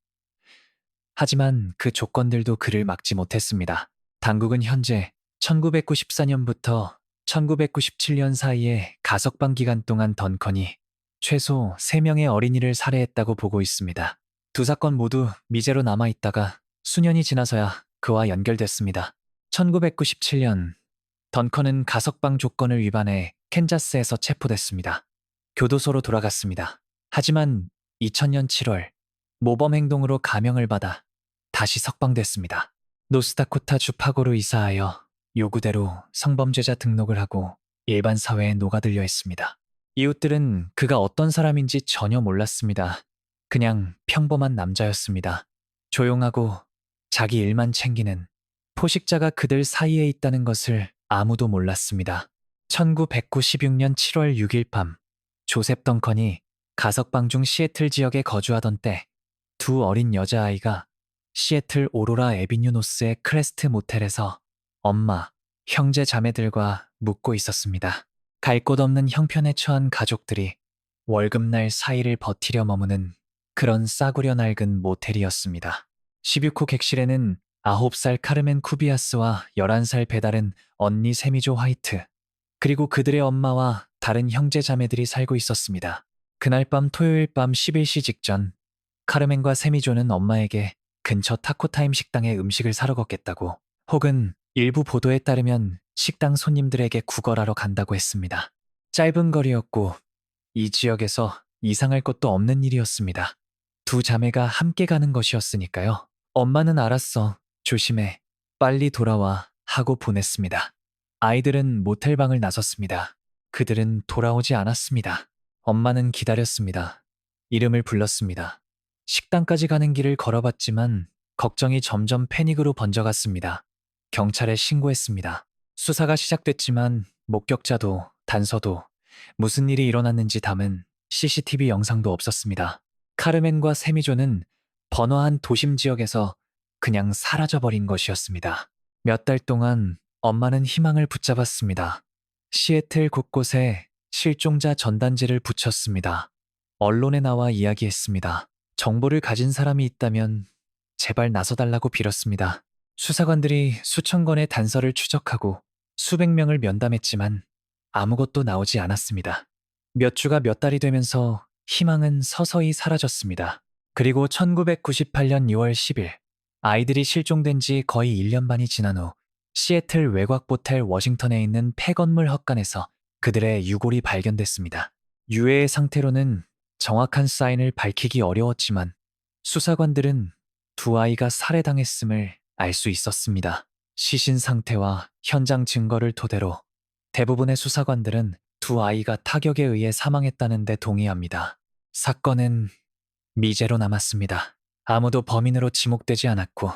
S1: 하지만 그 조건들도 그를 막지 못했습니다. 당국은 현재 1994년부터 1997년 사이에 가석방 기간 동안 던컨이 최소 3명의 어린이를 살해했다고 보고 있습니다. 두 사건 모두 미제로 남아있다가 수년이 지나서야 그와 연결됐습니다. 1997년 던컨은 가석방 조건을 위반해 캔자스에서 체포됐습니다. 교도소로 돌아갔습니다. 하지만 2000년 7월 모범 행동으로 감형을 받아 다시 석방됐습니다. 노스다코타 주파고로 이사하여 요구대로 성범죄자 등록을 하고 일반 사회에 녹아들려 했습니다. 이웃들은 그가 어떤 사람인지 전혀 몰랐습니다. 그냥 평범한 남자였습니다. 조용하고 자기 일만 챙기는 포식자가 그들 사이에 있다는 것을 아무도 몰랐습니다. 1996년 7월 6일 밤 조셉 덩컨이 가석방 중 시애틀 지역에 거주하던 때 두 어린 여자아이가 시애틀 오로라 에비뉴 노스의 크레스트 모텔에서 엄마, 형제 자매들과 묵고 있었습니다. 갈 곳 없는 형편에 처한 가족들이 월급날 사이를 버티려 머무는 그런 싸구려 낡은 모텔이었습니다. 16호 객실에는 9살 카르멘 쿠비아스와 11살 배다른 언니 세미조 화이트, 그리고 그들의 엄마와 다른 형제 자매들이 살고 있었습니다. 그날 밤 토요일 밤 11시 직전 카르멘과 세미조는 엄마에게 근처 타코타임 식당에 음식을 사러 걷겠다고, 혹은 일부 보도에 따르면 식당 손님들에게 구걸하러 간다고 했습니다. 짧은 거리였고 이 지역에서 이상할 것도 없는 일이었습니다. 두 자매가 함께 가는 것이었으니까요. 엄마는 알았어, 조심해, 빨리 돌아와 하고 보냈습니다. 아이들은 모텔방을 나섰습니다. 그들은 돌아오지 않았습니다. 엄마는 기다렸습니다. 이름을 불렀습니다. 식당까지 가는 길을 걸어봤지만 걱정이 점점 패닉으로 번져갔습니다. 경찰에 신고했습니다. 수사가 시작됐지만 목격자도 단서도 무슨 일이 일어났는지 담은 CCTV 영상도 없었습니다. 카르멘과 세미조는 번화한 도심 지역에서 그냥 사라져버린 것이었습니다. 몇 달 동안 엄마는 희망을 붙잡았습니다. 시애틀 곳곳에 실종자 전단지를 붙였습니다. 언론에 나와 이야기했습니다. 정보를 가진 사람이 있다면 제발 나서달라고 빌었습니다. 수사관들이 수천 건의 단서를 추적하고 수백 명을 면담했지만 아무것도 나오지 않았습니다. 몇 주가 몇 달이 되면서 희망은 서서히 사라졌습니다. 그리고 1998년 6월 10일, 아이들이 실종된 지 거의 1년 반이 지난 후 시애틀 외곽 모텔 워싱턴에 있는 폐건물 헛간에서 그들의 유골이 발견됐습니다. 유해의 상태로는 정확한 사인을 밝히기 어려웠지만 수사관들은 두 아이가 살해당했음을 알 수 있었습니다. 시신 상태와 현장 증거를 토대로 대부분의 수사관들은 두 아이가 타격에 의해 사망했다는 데 동의합니다. 사건은 미제로 남았습니다. 아무도 범인으로 지목되지 않았고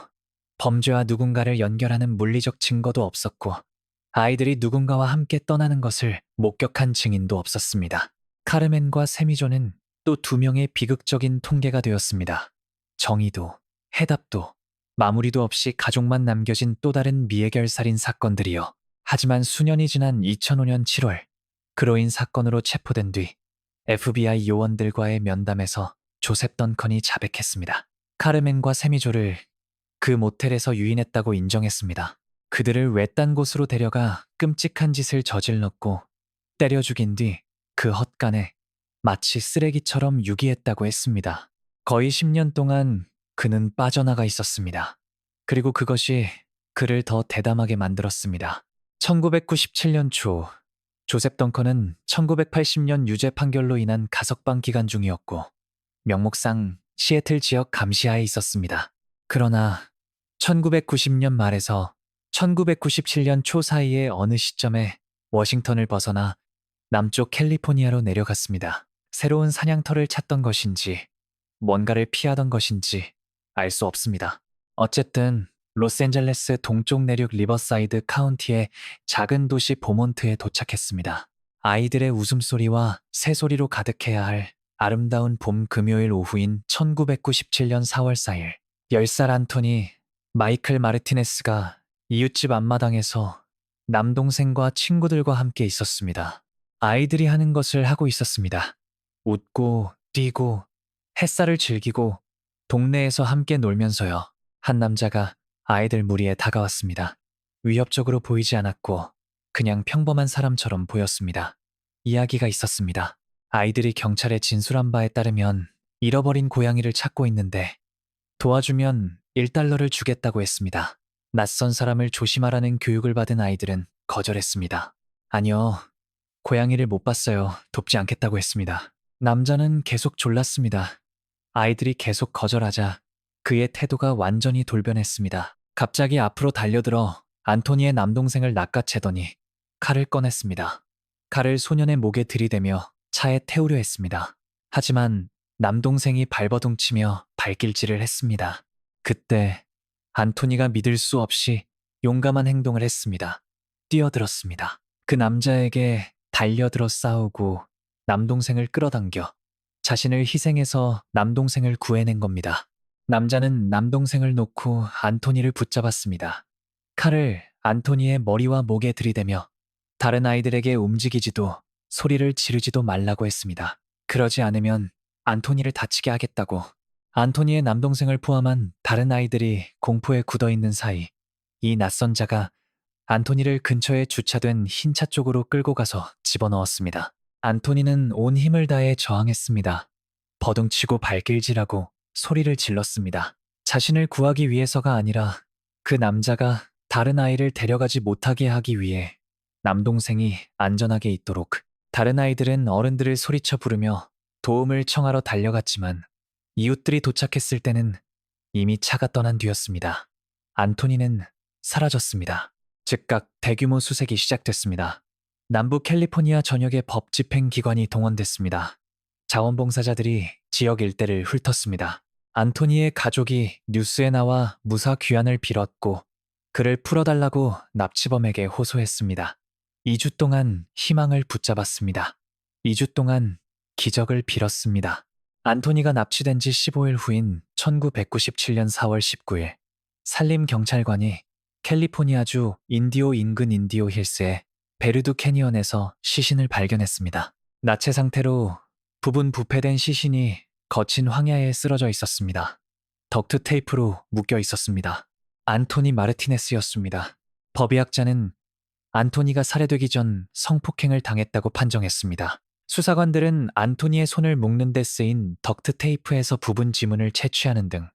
S1: 범죄와 누군가를 연결하는 물리적 증거도 없었고 아이들이 누군가와 함께 떠나는 것을 목격한 증인도 없었습니다. 카르멘과 세미조는 또 2명의 비극적인 통계가 되었습니다. 정의도, 해답도, 마무리도 없이 가족만 남겨진 또 다른 미해결 살인 사건들이요. 하지만 수년이 지난 2005년 7월, 그로 인 사건으로 체포된 뒤 FBI 요원들과의 면담에서 조셉 던컨이 자백했습니다. 카르멘과 세미조를 그 모텔에서 유인했다고 인정했습니다. 그들을 외딴 곳으로 데려가 끔찍한 짓을 저질렀고 때려 죽인 뒤 그 헛간에 마치 쓰레기처럼 유기했다고 했습니다. 거의 10년 동안 그는 빠져나가 있었습니다. 그리고 그것이 그를 더 대담하게 만들었습니다. 1997년 초 조셉 덩컨은 1980년 유죄 판결로 인한 가석방 기간 중이었고 명목상 시애틀 지역 감시하에 있었습니다. 그러나 1990년 말에서 1997년 초 사이의 어느 시점에 워싱턴을 벗어나 남쪽 캘리포니아로 내려갔습니다. 새로운 사냥터를 찾던 것인지 뭔가를 피하던 것인지 알 수 없습니다. 어쨌든 로스앤젤레스 동쪽 내륙 리버사이드 카운티의 작은 도시 보몬트에 도착했습니다. 아이들의 웃음소리와 새소리로 가득해야 할 아름다운 봄 금요일 오후인 1997년 4월 4일, 10살 안토니 마이클 마르티네스가 이웃집 앞마당에서 남동생과 친구들과 함께 있었습니다. 아이들이 하는 것을 하고 있었습니다. 웃고 뛰고 햇살을 즐기고 동네에서 함께 놀면서요. 한 남자가 아이들 무리에 다가왔습니다. 위협적으로 보이지 않았고 그냥 평범한 사람처럼 보였습니다. 이야기가 있었습니다. 아이들이 경찰에 진술한 바에 따르면 잃어버린 고양이를 찾고 있는데 도와주면 1달러를 주겠다고 했습니다. 낯선 사람을 조심하라는 교육을 받은 아이들은 거절했습니다. 아니요, 고양이를 못 봤어요. 돕지 않겠다고 했습니다. 남자는 계속 졸랐습니다. 아이들이 계속 거절하자 그의 태도가 완전히 돌변했습니다. 갑자기 앞으로 달려들어 안토니의 남동생을 낚아채더니 칼을 꺼냈습니다. 칼을 소년의 목에 들이대며 차에 태우려 했습니다. 하지만 남동생이 발버둥치며 발길질을 했습니다. 그때 안토니가 믿을 수 없이 용감한 행동을 했습니다. 뛰어들었습니다. 그 남자에게 달려들어 싸우고 남동생을 끌어당겨 자신을 희생해서 남동생을 구해낸 겁니다. 남자는 남동생을 놓고 안토니를 붙잡았습니다. 칼을 안토니의 머리와 목에 들이대며 다른 아이들에게 움직이지도 소리를 지르지도 말라고 했습니다. 그러지 않으면 안토니를 다치게 하겠다고. 안토니의 남동생을 포함한 다른 아이들이 공포에 굳어있는 사이 이 낯선 자가 안토니를 근처에 주차된 흰 차 쪽으로 끌고 가서 집어넣었습니다. 안토니는 온 힘을 다해 저항했습니다. 버둥치고 발길질하고 소리를 질렀습니다. 자신을 구하기 위해서가 아니라 그 남자가 다른 아이를 데려가지 못하게 하기 위해 남동생이 안전하게 있도록. 다른 아이들은 어른들을 소리쳐 부르며 도움을 청하러 달려갔지만 이웃들이 도착했을 때는 이미 차가 떠난 뒤였습니다. 안토니는 사라졌습니다. 즉각 대규모 수색이 시작됐습니다. 남부 캘리포니아 전역의 법 집행 기관이 동원됐습니다. 자원봉사자들이 지역 일대를 훑었습니다. 안토니의 가족이 뉴스에 나와 무사 귀환을 빌었고 그를 풀어달라고 납치범에게 호소했습니다. 2주 동안 희망을 붙잡았습니다. 2주 동안 기적을 빌었습니다. 안토니가 납치된 지 15일 후인 1997년 4월 19일, 산림경찰관이 캘리포니아주 인디오 인근 인디오 힐스의 베르두 캐니언에서 시신을 발견했습니다. 나체 상태로 부분 부패된 시신이 거친 황야에 쓰러져 있었습니다. 덕트 테이프로 묶여 있었습니다. 안토니 마르티네스였습니다. 법의학자는 안토니가 살해되기 전 성폭행을 당했다고 판정했습니다. 수사관들은 안토니의 손을 묶는 데 쓰인 덕트 테이프에서 부분 지문을 채취하는 등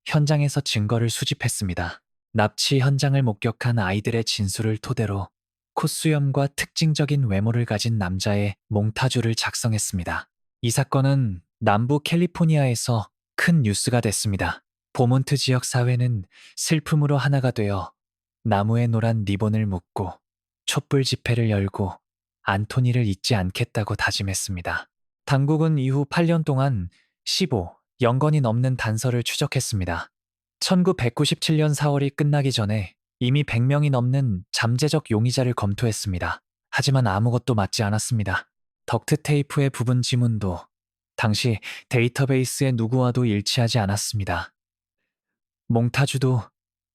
S1: 현장에서 증거를 수집했습니다. 납치 현장을 목격한 아이들의 진술을 토대로 콧수염과 특징적인 외모를 가진 남자의 몽타주를 작성했습니다. 이 사건은 남부 캘리포니아에서 큰 뉴스가 됐습니다. 보몬트 지역 사회는 슬픔으로 하나가 되어 나무에 노란 리본을 묶고 촛불 집회를 열고 안토니를 잊지 않겠다고 다짐했습니다. 당국은 이후 8년 동안 0건이 넘는 단서를 추적했습니다. 1997년 4월이 끝나기 전에 이미 100명이 넘는 잠재적 용의자를 검토했습니다. 하지만 아무것도 맞지 않았습니다. 덕트 테이프의 부분 지문도 당시 데이터베이스의 누구와도 일치하지 않았습니다. 몽타주도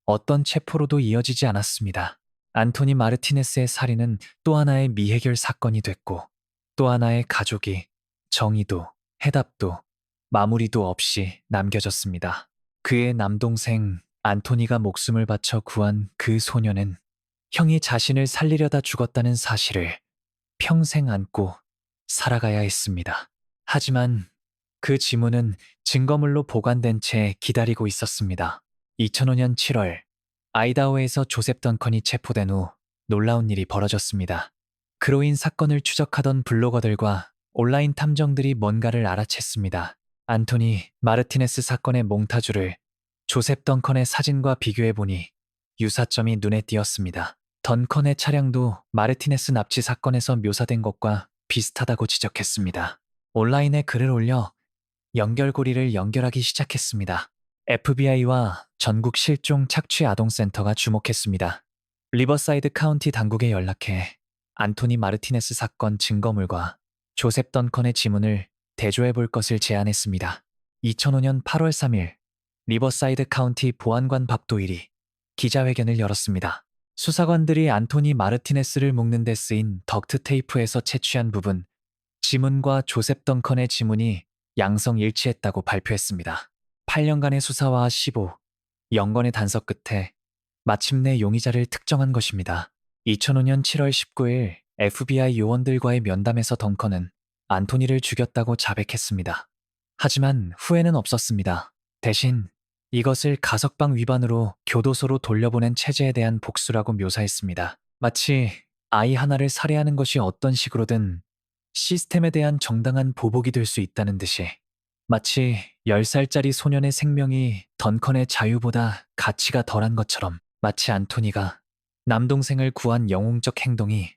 S1: 어떤 체포로도 이어지지 않았습니다. 안토니 마르티네스의 살인은 또 하나의 미해결 사건이 됐고 또 하나의 가족이 정의도 해답도 마무리도 없이 남겨졌습니다. 그의 남동생 안토니가 목숨을 바쳐 구한 그 소녀는 형이 자신을 살리려다 죽었다는 사실을 평생 안고 살아가야 했습니다. 하지만 그 지문은 증거물로 보관된 채 기다리고 있었습니다. 2005년 7월 아이다호에서 조셉 던컨이 체포된 후 놀라운 일이 벌어졌습니다. 그로 인 사건을 추적하던 블로거들과 온라인 탐정들이 뭔가를 알아챘습니다. 안토니 마르티네스 사건의 몽타주를 조셉 던컨의 사진과 비교해보니 유사점이 눈에 띄었습니다. 던컨의 차량도 마르티네스 납치 사건에서 묘사된 것과 비슷하다고 지적했습니다. 온라인에 글을 올려 연결고리를 연결하기 시작했습니다. FBI와 전국 실종 착취 아동센터가 주목했습니다. 리버사이드 카운티 당국에 연락해 안토니 마르티네스 사건 증거물과 조셉 던컨의 지문을 대조해 볼 것을 제안했습니다. 2005년 8월 3일 리버사이드 카운티 보안관 밥 도일이 기자회견을 열었습니다. 수사관들이 안토니 마르티네스를 묶는 데 쓰인 덕트 테이프에서 채취한 부분, 지문과 조셉 던컨의 지문이 양성 일치했다고 발표했습니다. 8년간의 수사와 15연건의 단서 끝에 마침내 용의자를 특정한 것입니다. 2005년 7월 19일 FBI 요원들과의 면담에서 던컨은 안토니를 죽였다고 자백했습니다. 하지만 후회는 없었습니다. 대신 이것을 가석방 위반으로 교도소로 돌려보낸 체제에 대한 복수라고 묘사했습니다. 마치 아이 하나를 살해하는 것이 어떤 식으로든 시스템에 대한 정당한 보복이 될 수 있다는 듯이, 마치 10살짜리 소년의 생명이 던컨의 자유보다 가치가 덜한 것처럼, 마치 안토니가 남동생을 구한 영웅적 행동이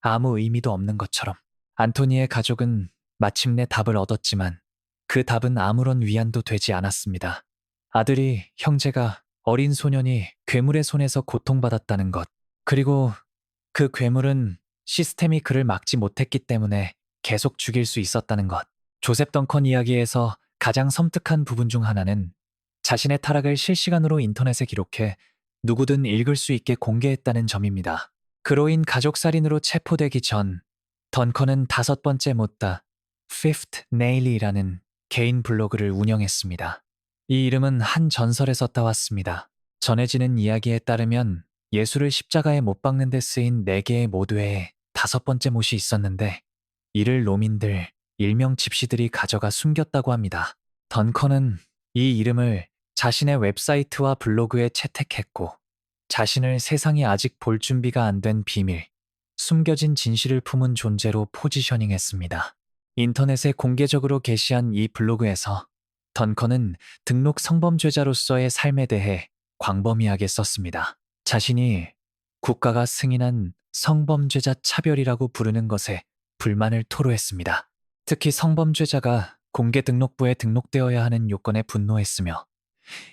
S1: 아무 의미도 없는 것처럼. 안토니의 가족은 마침내 답을 얻었지만 그 답은 아무런 위안도 되지 않았습니다. 아들이, 형제가, 어린 소년이 괴물의 손에서 고통받았다는 것, 그리고 그 괴물은 시스템이 그를 막지 못했기 때문에 계속 죽일 수 있었다는 것. 조셉 던컨 이야기에서 가장 섬뜩한 부분 중 하나는 자신의 타락을 실시간으로 인터넷에 기록해 누구든 읽을 수 있게 공개했다는 점입니다. 그로 인 가족살인으로 체포되기 전 던컨은 5번째 못다 Fifth Nail이라는 개인 블로그를 운영했습니다. 이 이름은 한 전설에서 따왔습니다. 전해지는 이야기에 따르면 예수를 십자가에 못 박는 데 쓰인 4개의 모드에 5번째 못이 있었는데 이를 노민들, 일명 집시들이 가져가 숨겼다고 합니다. 던컨은 이 이름을 자신의 웹사이트와 블로그에 채택했고 자신을 세상이 아직 볼 준비가 안 된 비밀, 숨겨진 진실을 품은 존재로 포지셔닝했습니다. 인터넷에 공개적으로 게시한 이 블로그에서 던컨은 등록 성범죄자로서의 삶에 대해 광범위하게 썼습니다. 자신이 국가가 승인한 성범죄자 차별이라고 부르는 것에 불만을 토로했습니다. 특히 성범죄자가 공개 등록부에 등록되어야 하는 요건에 분노했으며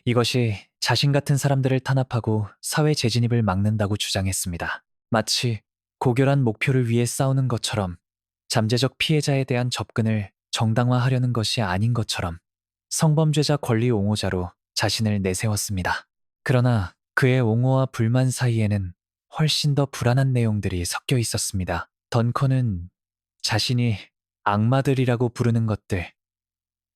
S1: 이것이 자신 같은 사람들을 탄압하고 사회 재진입을 막는다고 주장했습니다. 마치 고결한 목표를 위해 싸우는 것처럼 잠재적 피해자에 대한 접근을 정당화하려는 것이 아닌 것처럼 성범죄자 권리 옹호자로 자신을 내세웠습니다. 그러나 그의 옹호와 불만 사이에는 훨씬 더 불안한 내용들이 섞여 있었습니다. 던컨은 자신이 악마들이라고 부르는 것들,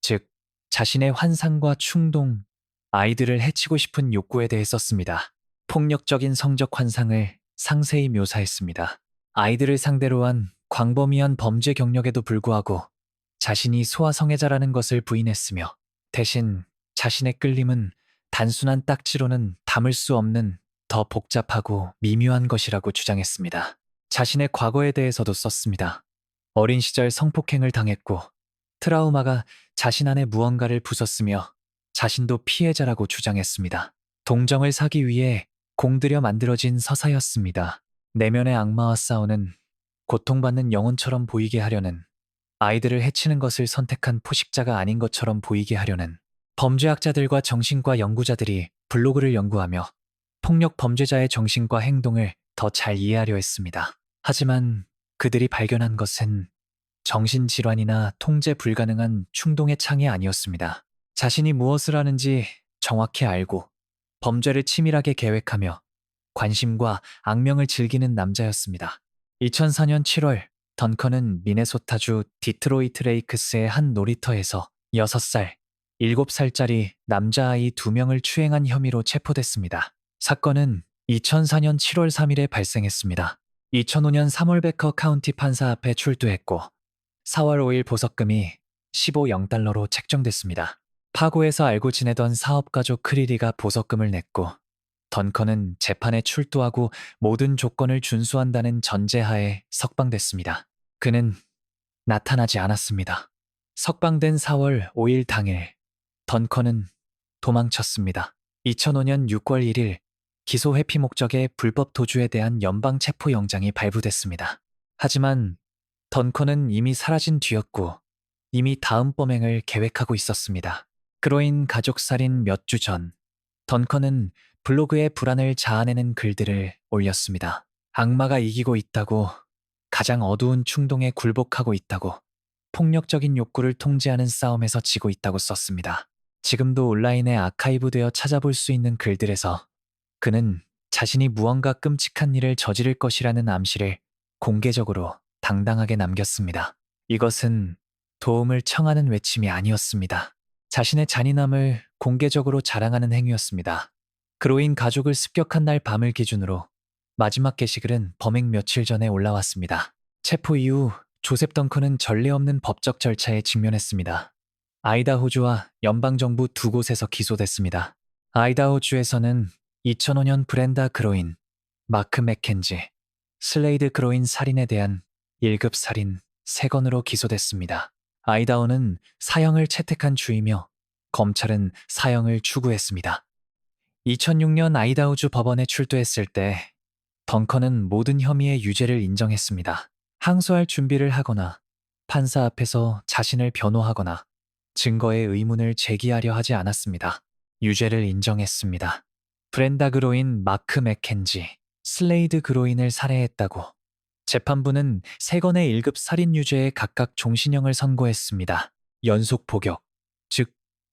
S1: 즉 자신의 환상과 충동, 아이들을 해치고 싶은 욕구에 대해 썼습니다. 폭력적인 성적 환상을 상세히 묘사했습니다. 아이들을 상대로 한 광범위한 범죄 경력에도 불구하고 자신이 소아성애자라는 것을 부인했으며 대신 자신의 끌림은 단순한 딱지로는 담을 수 없는 더 복잡하고 미묘한 것이라고 주장했습니다. 자신의 과거에 대해서도 썼습니다. 어린 시절 성폭행을 당했고 트라우마가 자신 안에 무언가를 부쉈으며 자신도 피해자라고 주장했습니다. 동정을 사기 위해 공들여 만들어진 서사였습니다. 내면의 악마와 싸우는 고통받는 영혼처럼 보이게 하려는, 아이들을 해치는 것을 선택한 포식자가 아닌 것처럼 보이게 하려는, 범죄학자들과 정신과 연구자들이 블로그를 연구하며 폭력 범죄자의 정신과 행동을 더 잘 이해하려 했습니다. 하지만 그들이 발견한 것은 정신질환이나 통제 불가능한 충동의 창이 아니었습니다. 자신이 무엇을 하는지 정확히 알고 범죄를 치밀하게 계획하며 관심과 악명을 즐기는 남자였습니다. 2004년 7월 던컨은 미네소타주 디트로이트 레이크스의 한 놀이터에서 6살, 7살짜리 남자아이 2명을 추행한 혐의로 체포됐습니다. 사건은 2004년 7월 3일에 발생했습니다. 2005년 3월 베커 카운티 판사 앞에 출두했고 4월 5일 보석금이 15영달러로 책정됐습니다. 파고에서 알고 지내던 사업가족 크리리가 보석금을 냈고 던컨은 재판에 출두하고 모든 조건을 준수한다는 전제하에 석방됐습니다. 그는 나타나지 않았습니다. 석방된 4월 5일 당일 던컨은 도망쳤습니다. 2005년 6월 1일 기소 회피 목적의 불법 도주에 대한 연방 체포 영장이 발부됐습니다. 하지만 던컨은 이미 사라진 뒤였고 이미 다음 범행을 계획하고 있었습니다. 그로인 가족 살인 몇 주 전, 던컨은 블로그에 불안을 자아내는 글들을 올렸습니다. 악마가 이기고 있다고, 가장 어두운 충동에 굴복하고 있다고, 폭력적인 욕구를 통제하는 싸움에서 지고 있다고 썼습니다. 지금도 온라인에 아카이브되어 찾아볼 수 있는 글들에서 그는 자신이 무언가 끔찍한 일을 저지를 것이라는 암시를 공개적으로 당당하게 남겼습니다. 이것은 도움을 청하는 외침이 아니었습니다. 자신의 잔인함을 공개적으로 자랑하는 행위였습니다. 그로인 가족을 습격한 날 밤을 기준으로 마지막 게시글은 범행 며칠 전에 올라왔습니다. 체포 이후 조셉 덩컨은 전례 없는 법적 절차에 직면했습니다. 아이다호주와 연방정부 두 곳에서 기소됐습니다. 아이다호주에서는 2005년 브렌다 그로인, 마크 맥켄지, 슬레이드 그로인 살인에 대한 1급 살인 3건으로 기소됐습니다. 아이다호는 사형을 채택한 주이며 검찰은 사형을 추구했습니다. 2006년 아이다호주 법원에 출두했을 때 덩컨은 모든 혐의의 유죄를 인정했습니다. 항소할 준비를 하거나 판사 앞에서 자신을 변호하거나 증거의 의문을 제기하려 하지 않았습니다. 유죄를 인정했습니다. 브렌다 그로인, 마크 맥켄지, 슬레이드 그로인을 살해했다고 재판부는 3건의 1급 살인 유죄에 각각 종신형을 선고했습니다. 연속 복역, 즉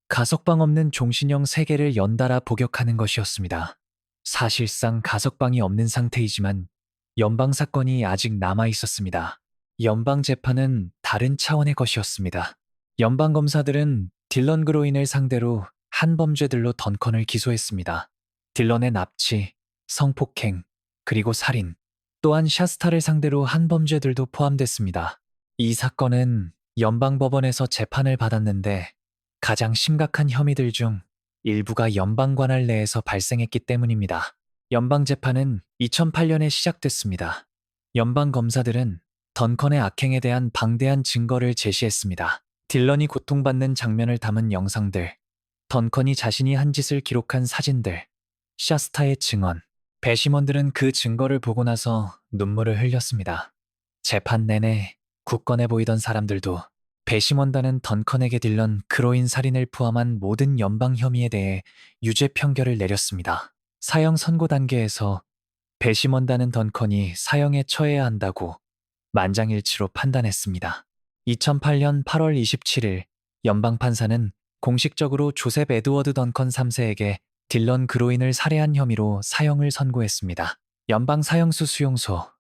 S1: 가석방 없는 종신형 3개를 연달아 복역하는 것이었습니다. 사실상 가석방이 없는 상태이지만 연방 사건이 아직 남아 있었습니다. 연방 재판은 다른 차원의 것이었습니다. 연방 검사들은 딜런 그로인을 상대로 한 범죄들로 던컨을 기소했습니다. 딜런의 납치, 성폭행, 그리고 살인, 또한 샤스타를 상대로 한 범죄들도 포함됐습니다. 이 사건은 연방법원에서 재판을 받았는데 가장 심각한 혐의들 중 일부가 연방 관할 내에서 발생했기 때문입니다. 연방 재판은 2008년에 시작됐습니다. 연방 검사들은 던컨의 악행에 대한 방대한 증거를 제시했습니다. 딜런이 고통받는 장면을 담은 영상들, 던컨이 자신이 한 짓을 기록한 사진들, 샤스타의 증언, 배심원들은 그 증거를 보고 나서 눈물을 흘렸습니다. 재판 내내 굳건해 보이던 사람들도 배심원단은 던컨에게 딜런 그로인 살인을 포함한 모든 연방 혐의에 대해 유죄 판결을 내렸습니다. 사형 선고 단계에서 배심원단은 던컨이 사형에 처해야 한다고 만장일치로 판단했습니다. 2008년 8월 27일 연방 판사는 공식적으로 조셉 에드워드 던컨 3세에게 딜런 그로인을 살해한 혐의로 사형을 선고했습니다. 연방 사형수 수용소,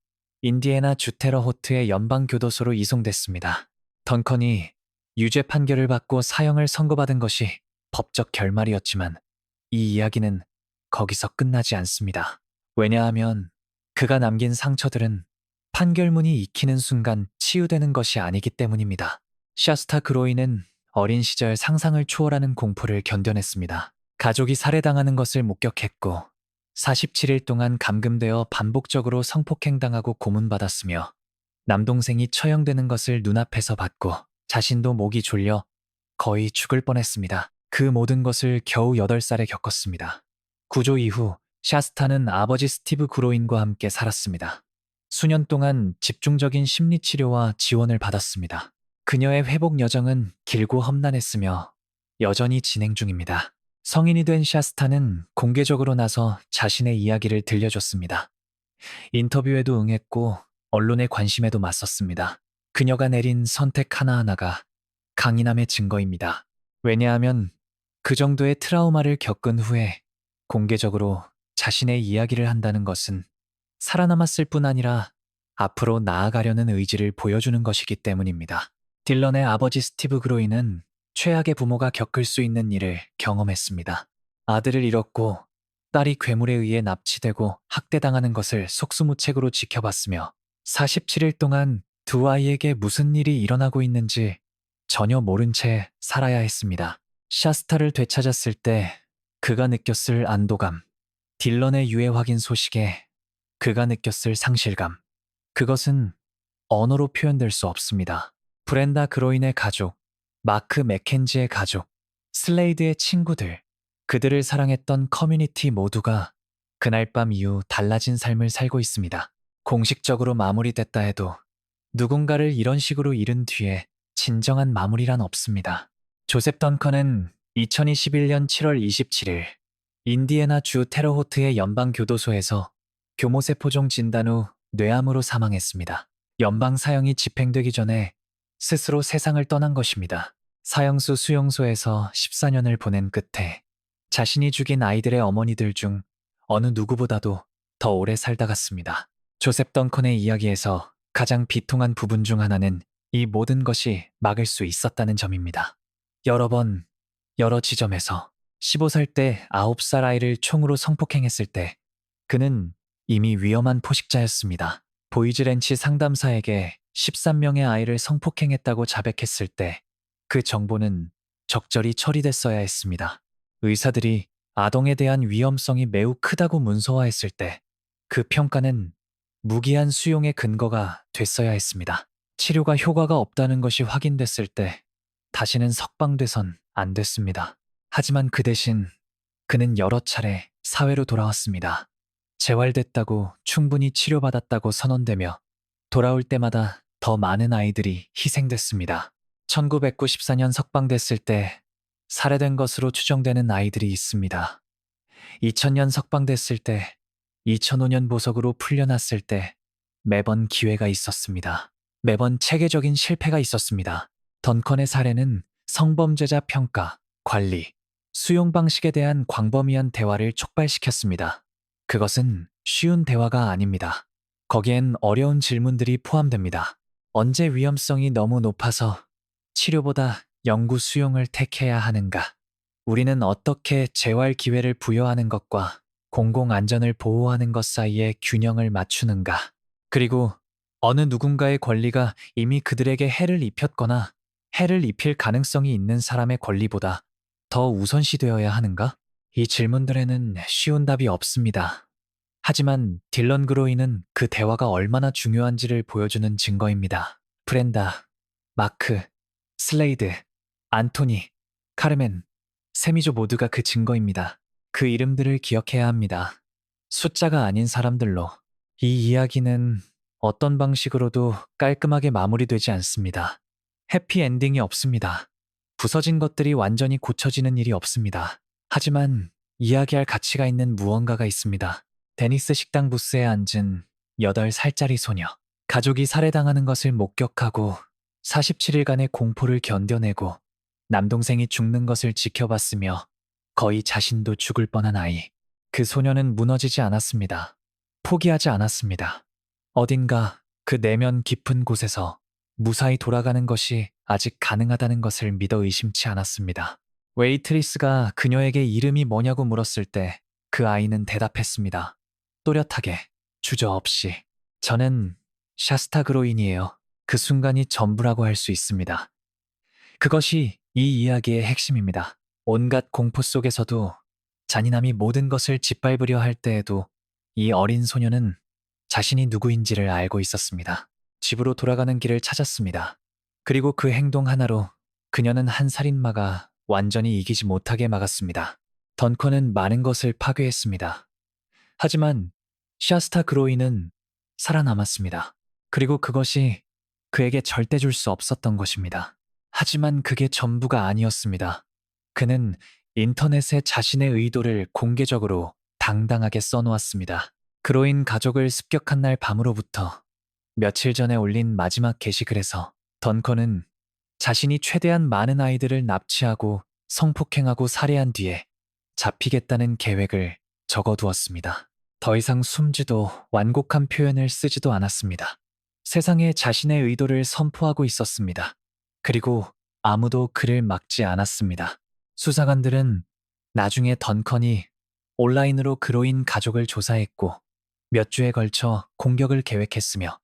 S1: 인디애나 주테러 호트의 연방 교도소로 이송됐습니다. 던컨이 유죄 판결을 받고 사형을 선고받은 것이 법적 결말이었지만 이 이야기는 거기서 끝나지 않습니다. 왜냐하면 그가 남긴 상처들은 판결문이 익히는 순간 치유되는 것이 아니기 때문입니다. 샤스타 그로인은 어린 시절 상상을 초월하는 공포를 견뎌냈습니다. 가족이 살해당하는 것을 목격했고 47일 동안 감금되어 반복적으로 성폭행당하고 고문받았으며 남동생이 처형되는 것을 눈앞에서 봤고 자신도 목이 졸려 거의 죽을 뻔했습니다. 그 모든 것을 겨우 8살에 겪었습니다. 구조 이후 샤스타는 아버지 스티브 그로인과 함께 살았습니다. 수년 동안 집중적인 심리치료와 지원을 받았습니다. 그녀의 회복 여정은 길고 험난했으며 여전히 진행 중입니다. 성인이 된 샤스타는 공개적으로 나서 자신의 이야기를 들려줬습니다. 인터뷰에도 응했고 언론의 관심에도 맞섰습니다. 그녀가 내린 선택 하나하나가 강인함의 증거입니다. 왜냐하면 그 정도의 트라우마를 겪은 후에 공개적으로 자신의 이야기를 한다는 것은 살아남았을 뿐 아니라 앞으로 나아가려는 의지를 보여주는 것이기 때문입니다. 딜런의 아버지 스티브 그로인은 최악의 부모가 겪을 수 있는 일을 경험했습니다. 아들을 잃었고 딸이 괴물에 의해 납치되고 학대당하는 것을 속수무책으로 지켜봤으며 47일 동안 두 아이에게 무슨 일이 일어나고 있는지 전혀 모른 채 살아야 했습니다. 샤스타를 되찾았을 때 그가 느꼈을 안도감, 딜런의 유해 확인 소식에 그가 느꼈을 상실감, 그것은 언어로 표현될 수 없습니다. 브렌다 그로인의 가족, 마크 맥켄지의 가족, 슬레이드의 친구들, 그들을 사랑했던 커뮤니티 모두가 그날 밤 이후 달라진 삶을 살고 있습니다. 공식적으로 마무리됐다 해도 누군가를 이런 식으로 잃은 뒤에 진정한 마무리란 없습니다. 조셉 던컨은 2021년 7월 27일 인디애나 주 테러호트의 연방교도소에서 교모세포종 진단 후 뇌암으로 사망했습니다. 연방 사형이 집행되기 전에 스스로 세상을 떠난 것입니다. 사형수 수용소에서 14년을 보낸 끝에 자신이 죽인 아이들의 어머니들 중 어느 누구보다도 더 오래 살다 갔습니다. 조셉 던컨의 이야기에서 가장 비통한 부분 중 하나는 이 모든 것이 막을 수 있었다는 점입니다. 여러 번, 여러 지점에서 15살 때 9살 아이를 총으로 성폭행했을 때 그는 이미 위험한 포식자였습니다. 보이즈랜치 상담사에게 13명의 아이를 성폭행했다고 자백했을 때 그 정보는 적절히 처리됐어야 했습니다. 의사들이 아동에 대한 위험성이 매우 크다고 문서화했을 때 그 평가는 무기한 수용의 근거가 됐어야 했습니다. 치료가 효과가 없다는 것이 확인됐을 때 다시는 석방돼선 안 됐습니다. 하지만 그 대신 그는 여러 차례 사회로 돌아왔습니다. 재활됐다고 충분히 치료받았다고 선언되며 돌아올 때마다 더 많은 아이들이 희생됐습니다. 1994년 석방됐을 때 살해된 것으로 추정되는 아이들이 있습니다. 2000년 석방됐을 때, 2005년 보석으로 풀려났을 때 매번 기회가 있었습니다. 매번 체계적인 실패가 있었습니다. 던컨의 사례는 성범죄자 평가, 관리, 수용 방식에 대한 광범위한 대화를 촉발시켰습니다. 그것은 쉬운 대화가 아닙니다. 거기엔 어려운 질문들이 포함됩니다. 언제 위험성이 너무 높아서 치료보다 영구 수용을 택해야 하는가? 우리는 어떻게 재활 기회를 부여하는 것과 공공안전을 보호하는 것 사이에 균형을 맞추는가? 그리고 어느 누군가의 권리가 이미 그들에게 해를 입혔거나 해를 입힐 가능성이 있는 사람의 권리보다 더 우선시되어야 하는가? 이 질문들에는 쉬운 답이 없습니다. 하지만 딜런 그로이는 그 대화가 얼마나 중요한지를 보여주는 증거입니다. 브렌다, 마크, 슬레이드, 안토니, 카르멘, 세미조 모두가 그 증거입니다. 그 이름들을 기억해야 합니다. 숫자가 아닌 사람들로. 이 이야기는 어떤 방식으로도 깔끔하게 마무리되지 않습니다. 해피엔딩이 없습니다. 부서진 것들이 완전히 고쳐지는 일이 없습니다. 하지만 이야기할 가치가 있는 무언가가 있습니다. 데니스 식당 부스에 앉은 8살짜리 소녀. 가족이 살해당하는 것을 목격하고 47일간의 공포를 견뎌내고 남동생이 죽는 것을 지켜봤으며 거의 자신도 죽을 뻔한 아이. 그 소녀는 무너지지 않았습니다. 포기하지 않았습니다. 어딘가 그 내면 깊은 곳에서 무사히 돌아가는 것이 아직 가능하다는 것을 믿어 의심치 않았습니다. 웨이트리스가 그녀에게 이름이 뭐냐고 물었을 때 그 아이는 대답했습니다. 또렷하게, 주저없이. 저는 샤스타 그로인이에요. 그 순간이 전부라고 할 수 있습니다. 그것이 이 이야기의 핵심입니다. 온갖 공포 속에서도 잔인함이 모든 것을 짓밟으려 할 때에도 이 어린 소녀는 자신이 누구인지를 알고 있었습니다. 집으로 돌아가는 길을 찾았습니다. 그리고 그 행동 하나로 그녀는 한 살인마가 완전히 이기지 못하게 막았습니다. 던컨은 많은 것을 파괴했습니다. 하지만 샤스타 그로이는 살아남았습니다. 그리고 그것이 그에게 절대 줄 수 없었던 것입니다. 하지만 그게 전부가 아니었습니다. 그는 인터넷에 자신의 의도를 공개적으로 당당하게 써놓았습니다. 그로인 가족을 습격한 날 밤으로부터 며칠 전에 올린 마지막 게시글에서 던컨은 자신이 최대한 많은 아이들을 납치하고 성폭행하고 살해한 뒤에 잡히겠다는 계획을 적어두었습니다. 더 이상 숨지도 완곡한 표현을 쓰지도 않았습니다. 세상에 자신의 의도를 선포하고 있었습니다. 그리고 아무도 그를 막지 않았습니다. 수사관들은 나중에 던컨이 온라인으로 그로인 가족을 조사했고 몇 주에 걸쳐 공격을 계획했으며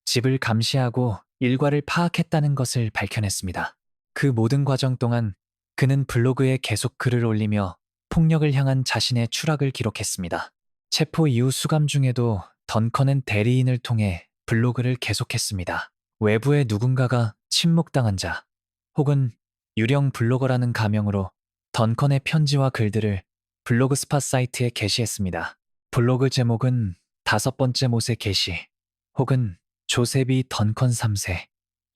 S1: 집을 감시하고 일과를 파악했다는 것을 밝혀냈습니다. 그 모든 과정 동안 그는 블로그에 계속 글을 올리며 폭력을 향한 자신의 추락을 기록했습니다. 체포 이후 수감 중에도 던컨은 대리인을 통해 블로그를 계속했습니다. 외부의 누군가가 침묵당한 자 혹은 유령 블로거라는 가명으로 던컨의 편지와 글들을 블로그 스팟 사이트에 게시했습니다. 블로그 제목은 5번째 못의 게시 혹은 조셉이 던컨 3세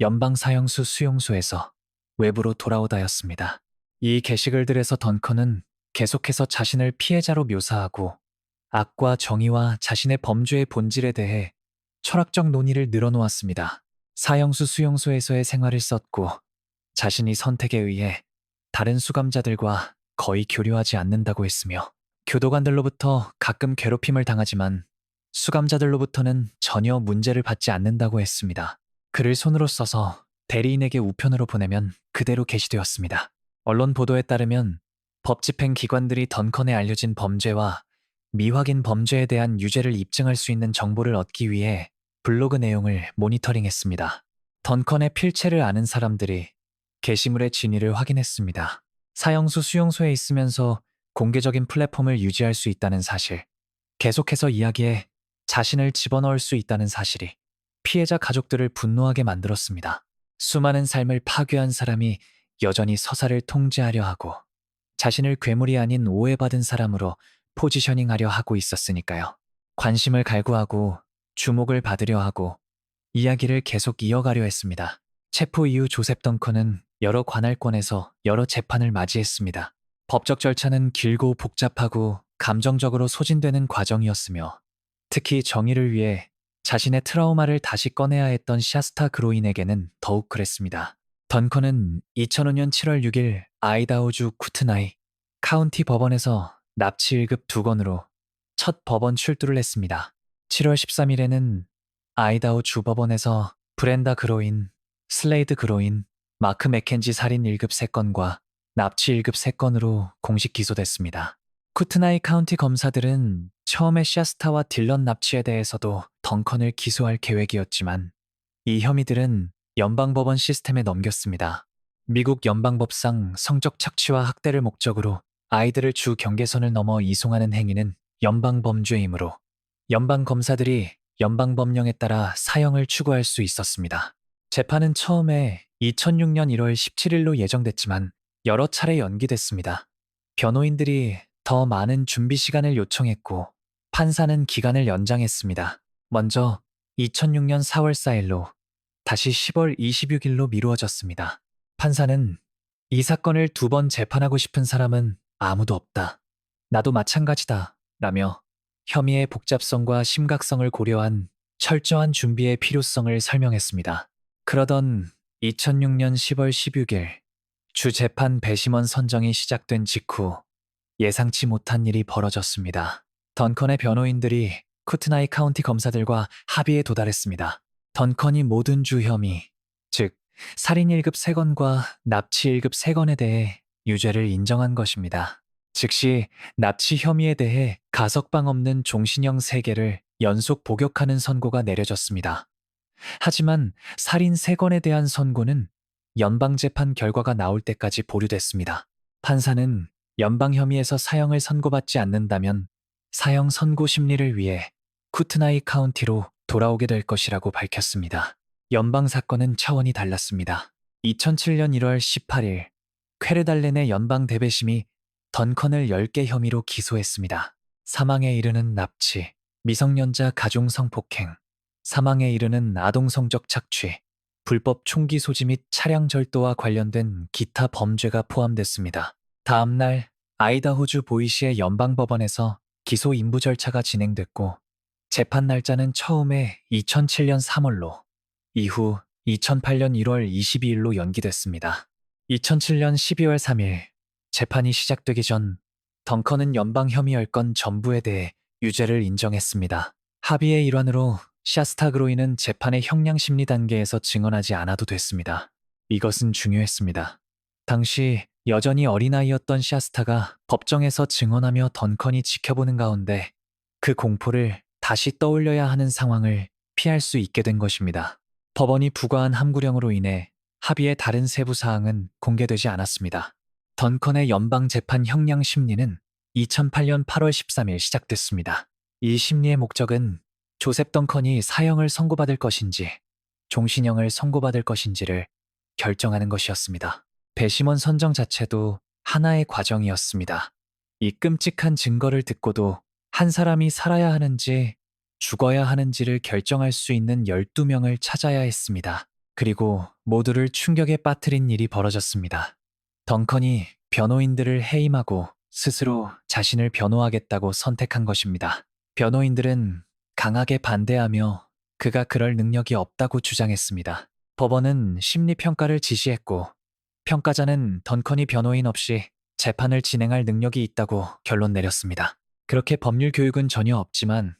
S1: 연방사형수 수용소에서 외부로 돌아오다였습니다. 이 게시글들에서 던컨은 계속해서 자신을 피해자로 묘사하고 악과 정의와 자신의 범죄의 본질에 대해 철학적 논의를 늘어놓았습니다. 사형수 수용소에서의 생활을 썼고 자신이 선택에 의해 다른 수감자들과 거의 교류하지 않는다고 했으며 교도관들로부터 가끔 괴롭힘을 당하지만 수감자들로부터는 전혀 문제를 받지 않는다고 했습니다. 글을 손으로 써서 대리인에게 우편으로 보내면 그대로 게시되었습니다. 언론 보도에 따르면 법 집행 기관들이 던컨에 알려진 범죄와 미확인 범죄에 대한 유죄를 입증할 수 있는 정보를 얻기 위해 블로그 내용을 모니터링했습니다. 던컨의 필체를 아는 사람들이 게시물의 진위를 확인했습니다. 사형수 수용소에 있으면서 공개적인 플랫폼을 유지할 수 있다는 사실, 계속해서 이야기에 자신을 집어넣을 수 있다는 사실이 피해자 가족들을 분노하게 만들었습니다. 수많은 삶을 파괴한 사람이 여전히 서사를 통제하려 하고 자신을 괴물이 아닌 오해받은 사람으로 포지셔닝하려 하고 있었으니까요. 관심을 갈구하고 주목을 받으려 하고 이야기를 계속 이어가려 했습니다. 체포 이후 조셉 덩컨은 여러 관할권에서 여러 재판을 맞이했습니다. 법적 절차는 길고 복잡하고 감정적으로 소진되는 과정이었으며 특히 정의를 위해 자신의 트라우마를 다시 꺼내야 했던 샤스타 그로인에게는 더욱 그랬습니다. 던컨은 2005년 7월 6일 아이다호주 쿠트나이 카운티 법원에서 납치 1급 2건으로 첫 법원 출두를 했습니다. 7월 13일에는 아이다호 주법원에서 브렌다 그로인, 슬레이드 그로인, 마크 맥켄지 살인 1급 3건과 납치 1급 3건으로 공식 기소됐습니다. 쿠트나이 카운티 검사들은 처음에 샤스타와 딜런 납치에 대해서도 덩컨을 기소할 계획이었지만 이 혐의들은 연방법원 시스템에 넘겼습니다. 미국 연방법상 성적 착취와 학대를 목적으로 아이들을 주 경계선을 넘어 이송하는 행위는 연방범죄이므로 연방검사들이 연방법령에 따라 사형을 추구할 수 있었습니다. 재판은 처음에 2006년 1월 17일로 예정됐지만 여러 차례 연기됐습니다. 변호인들이 더 많은 준비 시간을 요청했고 판사는 기간을 연장했습니다. 먼저 2006년 4월 4일로 다시 10월 26일로 미루어졌습니다. 판사는 이 사건을 2번 재판하고 싶은 사람은 아무도 없다. 나도 마찬가지다. 라며 혐의의 복잡성과 심각성을 고려한 철저한 준비의 필요성을 설명했습니다. 그러던 2006년 10월 16일 주 재판 배심원 선정이 시작된 직후 예상치 못한 일이 벌어졌습니다. 던컨의 변호인들이 쿠트나이 카운티 검사들과 합의에 도달했습니다. 던컨이 모든 주 혐의, 즉 살인 1급 3건과 납치 1급 3건에 대해 유죄를 인정한 것입니다. 즉시 납치 혐의에 대해 가석방 없는 종신형 3개를 연속 복역하는 선고가 내려졌습니다. 하지만 살인 3건에 대한 선고는 연방재판 결과가 나올 때까지 보류됐습니다. 판사는 연방 혐의에서 사형을 선고받지 않는다면 사형 선고 심리를 위해 쿠트나이 카운티로 돌아오게 될 것이라고 밝혔습니다. 연방 사건은 차원이 달랐습니다. 2007년 1월 18일 퀘르달렌의 연방 대배심이 던컨을 10개 혐의로 기소했습니다. 사망에 이르는 납치, 미성년자 가중 성폭행, 사망에 이르는 아동 성적 착취, 불법 총기 소지 및 차량 절도와 관련된 기타 범죄가 포함됐습니다. 다음 날 아이다호주 보이시의 연방법원에서 기소 인부 절차가 진행됐고 재판 날짜는 처음에 2007년 3월로 이후 2008년 1월 22일로 연기됐습니다. 2007년 12월 3일 재판이 시작되기 전 덩컨은 연방 혐의 10건 전부에 대해 유죄를 인정했습니다. 합의의 일환으로 샤스타 그로인은 재판의 형량 심리 단계에서 증언하지 않아도 됐습니다. 이것은 중요했습니다. 당시 여전히 어린아이였던 샤스타가 법정에서 증언하며 던컨이 지켜보는 가운데 그 공포를 다시 떠올려야 하는 상황을 피할 수 있게 된 것입니다. 법원이 부과한 함구령으로 인해 합의의 다른 세부 사항은 공개되지 않았습니다. 던컨의 연방재판 형량 심리는 2008년 8월 13일 시작됐습니다. 이 심리의 목적은 조셉 던컨이 사형을 선고받을 것인지 종신형을 선고받을 것인지를 결정하는 것이었습니다. 배심원 선정 자체도 하나의 과정이었습니다. 이 끔찍한 증거를 듣고도 한 사람이 살아야 하는지 죽어야 하는지를 결정할 수 있는 12명을 찾아야 했습니다. 그리고 모두를 충격에 빠뜨린 일이 벌어졌습니다. 던컨이 변호인들을 해임하고 스스로 자신을 변호하겠다고 선택한 것입니다. 변호인들은 강하게 반대하며 그가 그럴 능력이 없다고 주장했습니다. 법원은 심리평가를 지시했고 평가자는 던컨이 변호인 없이 재판을 진행할 능력이 있다고 결론 내렸습니다. 그렇게 법률 교육은 전혀 없지만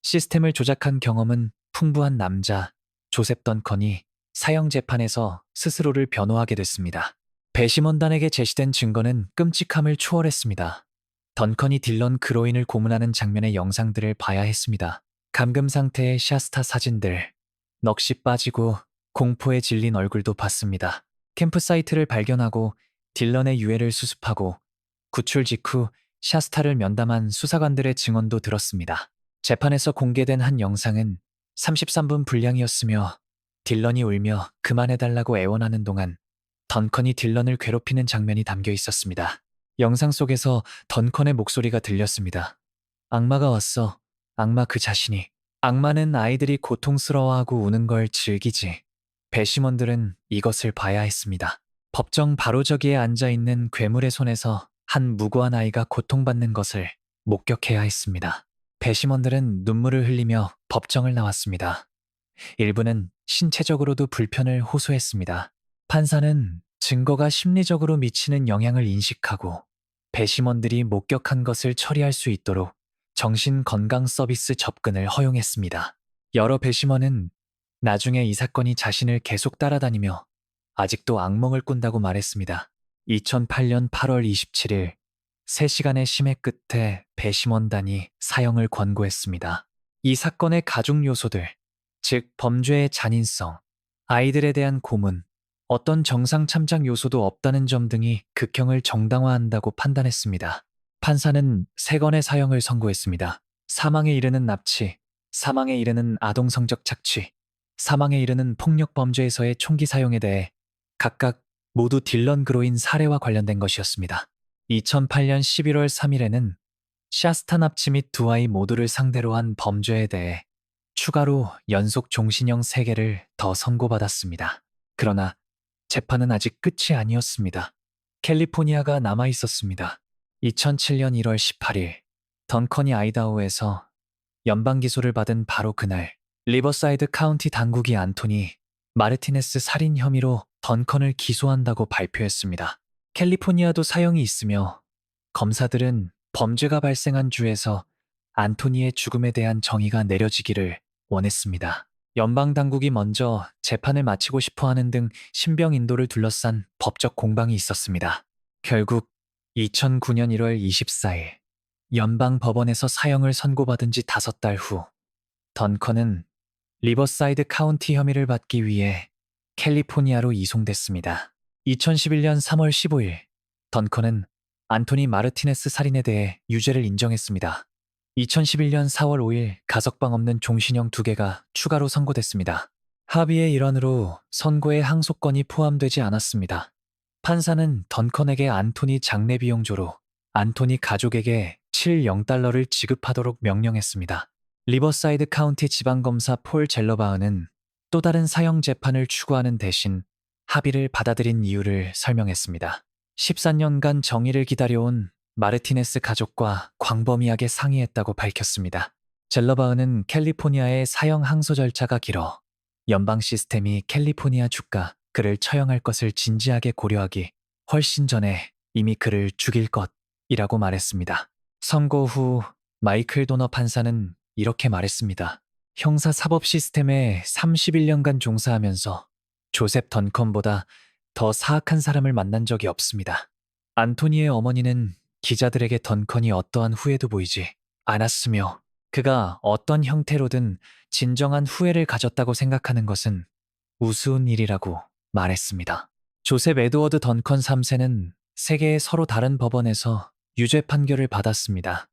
S1: 시스템을 조작한 경험은 풍부한 남자 조셉 던컨이 사형 재판에서 스스로를 변호하게 됐습니다. 배심원단에게 제시된 증거는 끔찍함을 초월했습니다. 던컨이 딜런 그로인을 고문하는 장면의 영상들을 봐야 했습니다. 감금 상태의 샤스타 사진들, 넋이 빠지고 공포에 질린 얼굴도 봤습니다. 캠프사이트를 발견하고 딜런의 유해를 수습하고 구출 직후 샤스타를 면담한 수사관들의 증언도 들었습니다. 재판에서 공개된 한 영상은 33분 분량이었으며 딜런이 울며 그만해달라고 애원하는 동안 던컨이 딜런을 괴롭히는 장면이 담겨 있었습니다. 영상 속에서 던컨의 목소리가 들렸습니다. 악마가 왔어. 악마 그 자신이. 악마는 아이들이 고통스러워하고 우는 걸 즐기지. 배심원들은 이것을 봐야 했습니다. 법정 바로 저기에 앉아있는 괴물의 손에서 한 무고한 아이가 고통받는 것을 목격해야 했습니다. 배심원들은 눈물을 흘리며 법정을 나왔습니다. 일부는 신체적으로도 불편을 호소했습니다. 판사는 증거가 심리적으로 미치는 영향을 인식하고 배심원들이 목격한 것을 처리할 수 있도록 정신건강 서비스 접근을 허용했습니다. 여러 배심원은 나중에 이 사건이 자신을 계속 따라다니며 아직도 악몽을 꾼다고 말했습니다. 2008년 8월 27일 3시간의 심해 끝에 배심원단이 사형을 권고했습니다. 이 사건의 가중 요소들, 즉 범죄의 잔인성, 아이들에 대한 고문, 어떤 정상 참작 요소도 없다는 점 등이 극형을 정당화한다고 판단했습니다. 판사는 3건의 사형을 선고했습니다. 사망에 이르는 납치, 사망에 이르는 아동성적 착취, 사망에 이르는 폭력 범죄에서의 총기 사용에 대해 각각 모두 딜런 그로인 사례와 관련된 것이었습니다. 2008년 11월 3일에는 샤스타 납치 및 2아이 모두를 상대로 한 범죄에 대해 추가로 연속 종신형 3개를 더 선고받았습니다. 그러나 재판은 아직 끝이 아니었습니다. 캘리포니아가 남아 있었습니다. 2007년 1월 18일 던컨이 아이다호에서 연방기소를 받은 바로 그날 리버사이드 카운티 당국이 안토니 마르티네스 살인 혐의로 던컨을 기소한다고 발표했습니다. 캘리포니아도 사형이 있으며 검사들은 범죄가 발생한 주에서 안토니의 죽음에 대한 정의가 내려지기를 원했습니다. 연방 당국이 먼저 재판을 마치고 싶어 하는 등 신병 인도를 둘러싼 법적 공방이 있었습니다. 결국 2009년 1월 24일 연방 법원에서 사형을 선고받은 지 5달 후 던컨은 리버사이드 카운티 혐의를 받기 위해 캘리포니아로 이송됐습니다. 2011년 3월 15일 던컨은 안토니 마르티네스 살인에 대해 유죄를 인정했습니다. 2011년 4월 5일 가석방 없는 종신형 2개가 추가로 선고됐습니다. 합의의 일환으로 선고에 항소권이 포함되지 않았습니다. 판사는 던컨에게 안토니 장례비용조로 안토니 가족에게 7,000달러를 지급하도록 명령했습니다. 리버사이드 카운티 지방검사 폴 젤러바흐는 또 다른 사형 재판을 추구하는 대신 합의를 받아들인 이유를 설명했습니다. 14년간 정의를 기다려온 마르티네스 가족과 광범위하게 상의했다고 밝혔습니다. 젤러바흐는 캘리포니아의 사형 항소 절차가 길어 연방 시스템이 캘리포니아 주가 그를 처형할 것을 진지하게 고려하기 훨씬 전에 이미 그를 죽일 것이라고 말했습니다. 선고 후 마이클 도너 판사는 이렇게 말했습니다. 형사 사법 시스템에 31년간 종사하면서 조셉 던컨보다 더 사악한 사람을 만난 적이 없습니다. 안토니의 어머니는 기자들에게 던컨이 어떠한 후회도 보이지 않았으며 그가 어떤 형태로든 진정한 후회를 가졌다고 생각하는 것은 우스운 일이라고 말했습니다. 조셉 에드워드 던컨 3세는 3개의 서로 다른 법원에서 유죄 판결을 받았습니다.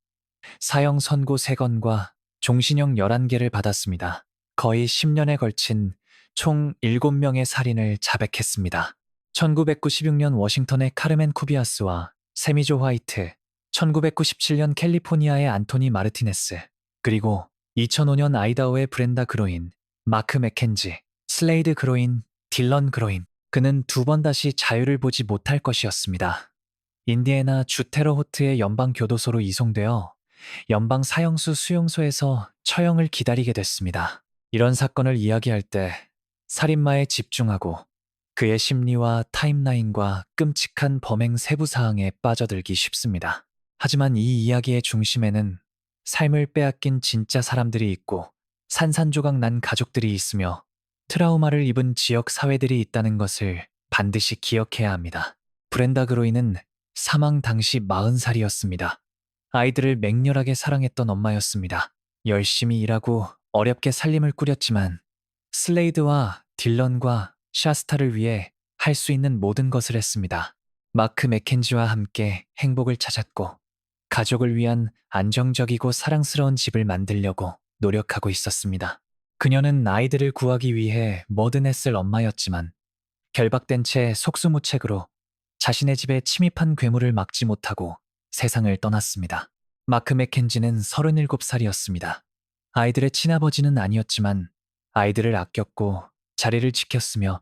S1: 사형 선고 3건과 종신형 11개를 받았습니다. 거의 10년에 걸친 총 7명의 살인을 자백했습니다. 1996년 워싱턴의 카르멘 쿠비아스와 세미조 화이트, 1997년 캘리포니아의 안토니 마르티네스, 그리고 2005년 아이다호의 브렌다 그로인, 마크 맥켄지, 슬레이드 그로인, 딜런 그로인. 그는 2번 다시 자유를 보지 못할 것이었습니다. 인디애나 주테러호트의 연방교도소로 이송되어 연방 사형수 수용소에서 처형을 기다리게 됐습니다. 이런 사건을 이야기할 때 살인마에 집중하고 그의 심리와 타임라인과 끔찍한 범행 세부 사항에 빠져들기 쉽습니다. 하지만 이 이야기의 중심에는 삶을 빼앗긴 진짜 사람들이 있고 산산조각 난 가족들이 있으며 트라우마를 입은 지역 사회들이 있다는 것을 반드시 기억해야 합니다. 브렌다 그로이는 사망 당시 40살이었습니다. 아이들을 맹렬하게 사랑했던 엄마였습니다. 열심히 일하고 어렵게 살림을 꾸렸지만 슬레이드와 딜런과 샤스타를 위해 할 수 있는 모든 것을 했습니다. 마크 맥켄지와 함께 행복을 찾았고 가족을 위한 안정적이고 사랑스러운 집을 만들려고 노력하고 있었습니다. 그녀는 아이들을 구하기 위해 뭐든 했을 엄마였지만 결박된 채 속수무책으로 자신의 집에 침입한 괴물을 막지 못하고 세상을 떠났습니다. 마크 맥켄지는 37살이었습니다. 아이들의 친아버지는 아니었지만 아이들을 아꼈고 자리를 지켰으며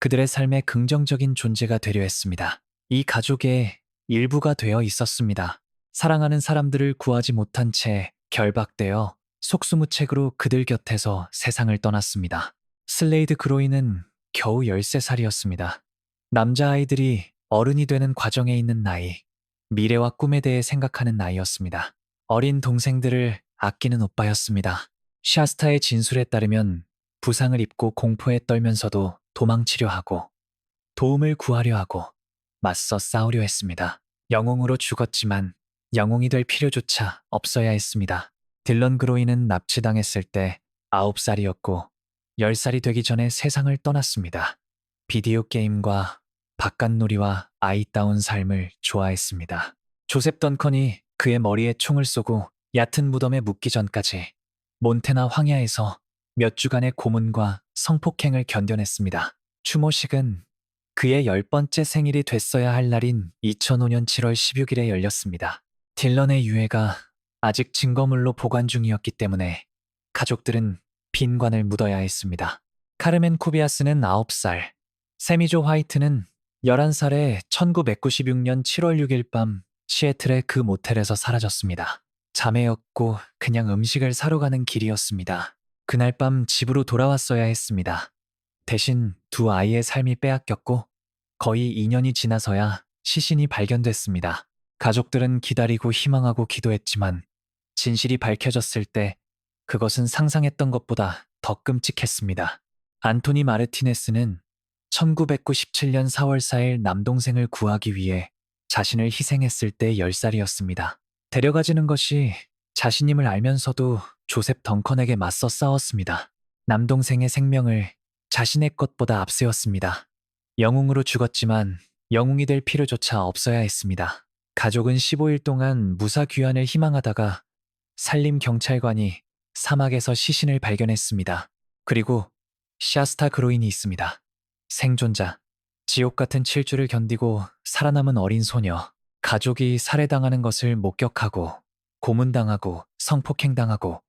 S1: 그들의 삶에 긍정적인 존재가 되려 했습니다. 이 가족의 일부가 되어 있었습니다. 사랑하는 사람들을 구하지 못한 채 결박되어 속수무책으로 그들 곁에서 세상을 떠났습니다. 슬레이드 그로이는 겨우 13살이었습니다. 남자아이들이 어른이 되는 과정에 있는 나이, 미래와 꿈에 대해 생각하는 나이였습니다. 어린 동생들을 아끼는 오빠였습니다. 샤스타의 진술에 따르면 부상을 입고 공포에 떨면서도 도망치려 하고 도움을 구하려 하고 맞서 싸우려 했습니다. 영웅으로 죽었지만 영웅이 될 필요조차 없어야 했습니다. 딜런 그로이는 납치당했을 때 9살이었고 10살이 되기 전에 세상을 떠났습니다. 비디오 게임과 바깥놀이와 아이다운 삶을 좋아했습니다. 조셉 던컨이 그의 머리에 총을 쏘고 얕은 무덤에 묻기 전까지 몬테나 황야에서 몇 주간의 고문과 성폭행을 견뎌냈습니다. 추모식은 그의 10번째 생일이 됐어야 할 날인 2005년 7월 16일에 열렸습니다. 딜런의 유해가 아직 증거물로 보관 중이었기 때문에 가족들은 빈관을 묻어야 했습니다. 카르멘 쿠비아스는 9살, 세미조 화이트는 11살에 1996년 7월 6일 밤 시애틀의 그 모텔에서 사라졌습니다. 자매였고 그냥 음식을 사러 가는 길이었습니다. 그날 밤 집으로 돌아왔어야 했습니다. 대신 두 아이의 삶이 빼앗겼고 거의 2년이 지나서야 시신이 발견됐습니다. 가족들은 기다리고 희망하고 기도했지만 진실이 밝혀졌을 때 그것은 상상했던 것보다 더 끔찍했습니다. 안토니 마르티네스는 1997년 4월 4일 남동생을 구하기 위해 자신을 희생했을 때 10살이었습니다. 데려가지는 것이 자신임을 알면서도 조셉 덩컨에게 맞서 싸웠습니다. 남동생의 생명을 자신의 것보다 앞세웠습니다. 영웅으로 죽었지만 영웅이 될 필요조차 없어야 했습니다. 가족은 15일 동안 무사 귀환을 희망하다가 산림경찰관이 사막에서 시신을 발견했습니다. 그리고 샤스타 그로인이 있습니다. 생존자, 지옥 같은 칠주를 견디고 살아남은 어린 소녀, 가족이 살해당하는 것을 목격하고 고문당하고 성폭행당하고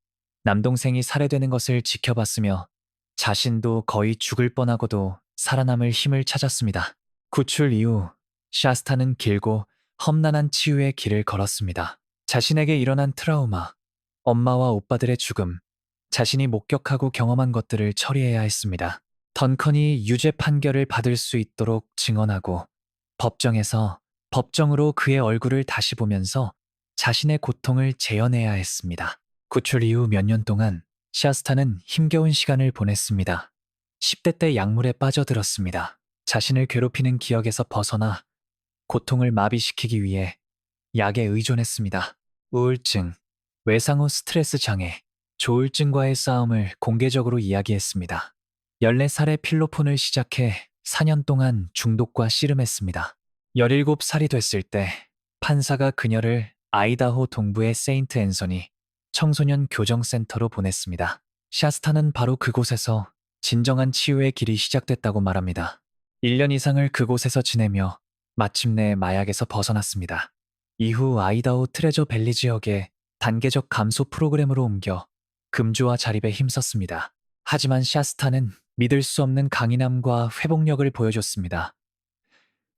S1: 남동생이 살해되는 것을 지켜봤으며 자신도 거의 죽을 뻔하고도 살아남을 힘을 찾았습니다. 구출 이후 샤스타는 길고 험난한 치유의 길을 걸었습니다. 자신에게 일어난 트라우마, 엄마와 오빠들의 죽음, 자신이 목격하고 경험한 것들을 처리해야 했습니다. 던컨이 유죄 판결을 받을 수 있도록 증언하고 법정으로 그의 얼굴을 다시 보면서 자신의 고통을 재현해야 했습니다. 구출 이후 몇 년 동안 샤스타는 힘겨운 시간을 보냈습니다. 10대 때 약물에 빠져들었습니다. 자신을 괴롭히는 기억에서 벗어나 고통을 마비시키기 위해 약에 의존했습니다. 우울증, 외상 후 스트레스 장애, 조울증과의 싸움을 공개적으로 이야기했습니다. 14살에 필로폰을 시작해 4년 동안 중독과 씨름했습니다. 17살이 됐을 때 판사가 그녀를 아이다호 동부의 세인트 앤서니 청소년 교정센터로 보냈습니다. 샤스타는 바로 그곳에서 진정한 치유의 길이 시작됐다고 말합니다. 1년 이상을 그곳에서 지내며 마침내 마약에서 벗어났습니다. 이후 아이다호 트레저 밸리 지역에 단계적 감소 프로그램으로 옮겨 금주와 자립에 힘썼습니다. 하지만 샤스타는 믿을 수 없는 강인함과 회복력을 보여줬습니다.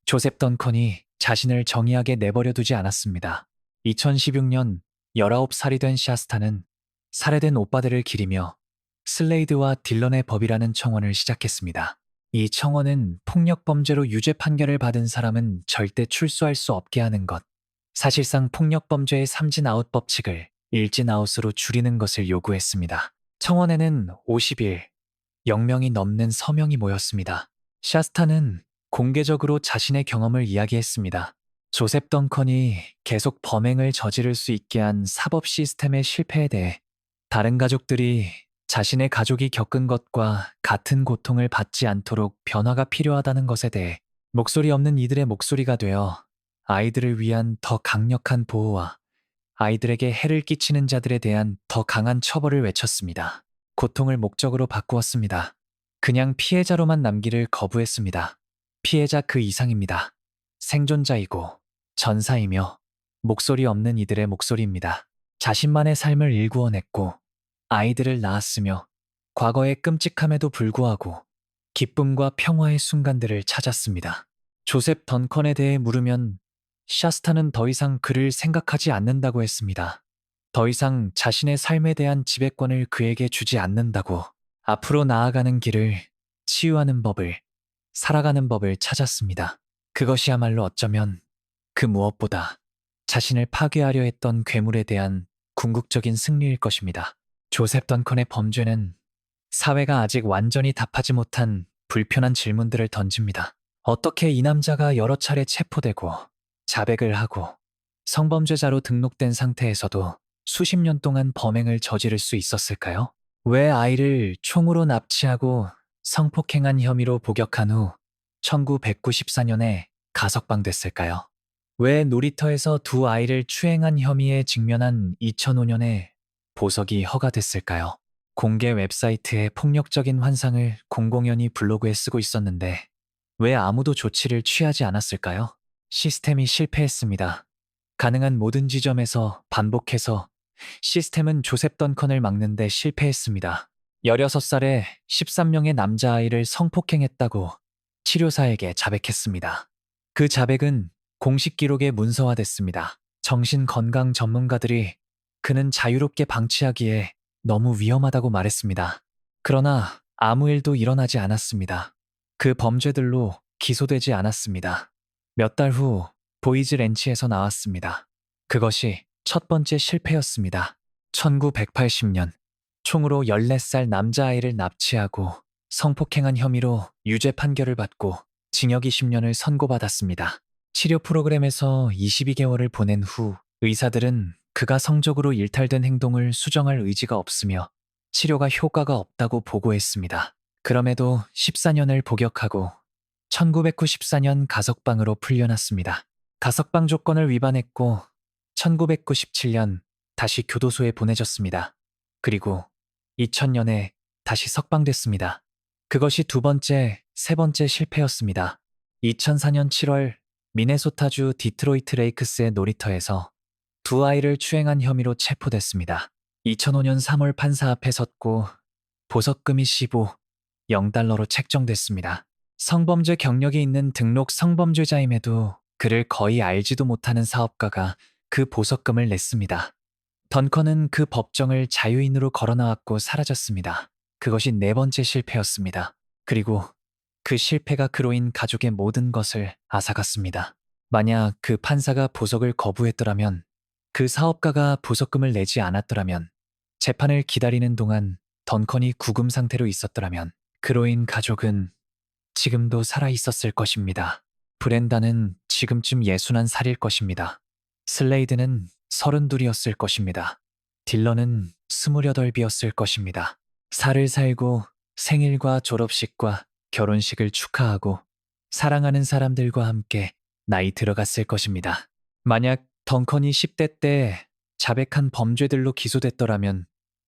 S1: 조셉 던컨이 자신을 정의하게 내버려 두지 않았습니다. 2016년 19살이 된 샤스타는 살해된 오빠들을 기리며 슬레이드와 딜런의 법이라는 청원을 시작했습니다. 이 청원은 폭력 범죄로 유죄 판결을 받은 사람은 절대 출소할 수 없게 하는 것, 사실상 폭력 범죄의 삼진 아웃 법칙을 일진 아웃으로 줄이는 것을 요구했습니다. 청원에는 50일, 0명이 넘는 서명이 모였습니다. 샤스타는 공개적으로 자신의 경험을 이야기했습니다. 조셉 덩컨이 계속 범행을 저지를 수 있게 한 사법 시스템의 실패에 대해 다른 가족들이 자신의 가족이 겪은 것과 같은 고통을 받지 않도록 변화가 필요하다는 것에 대해 목소리 없는 이들의 목소리가 되어 아이들을 위한 더 강력한 보호와 아이들에게 해를 끼치는 자들에 대한 더 강한 처벌을 외쳤습니다. 고통을 목적으로 바꾸었습니다. 그냥 피해자로만 남기를 거부했습니다. 피해자 그 이상입니다. 생존자이고 전사이며 목소리 없는 이들의 목소리입니다. 자신만의 삶을 일구어냈고 아이들을 낳았으며 과거의 끔찍함에도 불구하고 기쁨과 평화의 순간들을 찾았습니다. 조셉 던컨에 대해 물으면 샤스타는 더 이상 그를 생각하지 않는다고 했습니다. 더 이상 자신의 삶에 대한 지배권을 그에게 주지 않는다고, 앞으로 나아가는 길을, 치유하는 법을, 살아가는 법을 찾았습니다. 그것이야말로 어쩌면 그 무엇보다 자신을 파괴하려 했던 괴물에 대한 궁극적인 승리일 것입니다. 조셉 던컨의 범죄는 사회가 아직 완전히 답하지 못한 불편한 질문들을 던집니다. 어떻게 이 남자가 여러 차례 체포되고 자백을 하고 성범죄자로 등록된 상태에서도 수십 년 동안 범행을 저지를 수 있었을까요? 왜 아이를 총으로 납치하고 성폭행한 혐의로 복역한 후 1994년에 가석방됐을까요? 왜 놀이터에서 두 아이를 추행한 혐의에 직면한 2005년에 보석이 허가됐을까요? 공개 웹사이트에 폭력적인 환상을 공공연히 블로그에 쓰고 있었는데 왜 아무도 조치를 취하지 않았을까요? 시스템이 실패했습니다. 가능한 모든 지점에서 반복해서 시스템은 조셉 던컨을 막는데 실패했습니다. 16살에 13명의 남자아이를 성폭행했다고 치료사에게 자백했습니다. 그 자백은 공식 기록에 문서화됐습니다. 정신건강 전문가들이 그는 자유롭게 방치하기에 너무 위험하다고 말했습니다. 그러나 아무 일도 일어나지 않았습니다. 그 범죄들로 기소되지 않았습니다. 몇 달 후 보이즈 렌치에서 나왔습니다. 그것이 첫 번째 실패였습니다. 1980년 총으로 14살 남자아이를 납치하고 성폭행한 혐의로 유죄 판결을 받고 징역 20년을 선고받았습니다. 치료 프로그램에서 22개월을 보낸 후 의사들은 그가 성적으로 일탈된 행동을 수정할 의지가 없으며 치료가 효과가 없다고 보고했습니다. 그럼에도 14년을 복역하고 1994년 가석방으로 풀려났습니다. 가석방 조건을 위반했고 1997년 다시 교도소에 보내졌습니다. 그리고 2000년에 다시 석방됐습니다. 그것이 두 번째, 세 번째 실패였습니다. 2004년 7월 미네소타주 디트로이트 레이크스의 놀이터에서 두 아이를 추행한 혐의로 체포됐습니다. 2005년 3월 판사 앞에 섰고 보석금이 0달러로 책정됐습니다. 성범죄 경력이 있는 등록 성범죄자임에도 그를 거의 알지도 못하는 사업가가 그 보석금을 냈습니다. 던컨은 그 법정을 자유인으로 걸어나왔고 사라졌습니다. 그것이 네 번째 실패였습니다. 그리고 그 실패가 그로 인 가족의 모든 것을 앗아갔습니다. 만약 그 판사가 보석을 거부했더라면, 그 사업가가 보석금을 내지 않았더라면, 재판을 기다리는 동안 던컨이 구금 상태로 있었더라면 그로 인 가족은 지금도 살아 있었을 것입니다. 브렌다는 지금쯤 61살일 것입니다. 슬레이드는 32이었을 것입니다. 딜런은 28이었을 것입니다. 살을 살고 생일과 졸업식과 결혼식을 축하하고 사랑하는 사람들과 함께 나이 들어갔을 것입니다. 만약 덩컨이 10대 때 자백한 범죄들로 기소됐더라면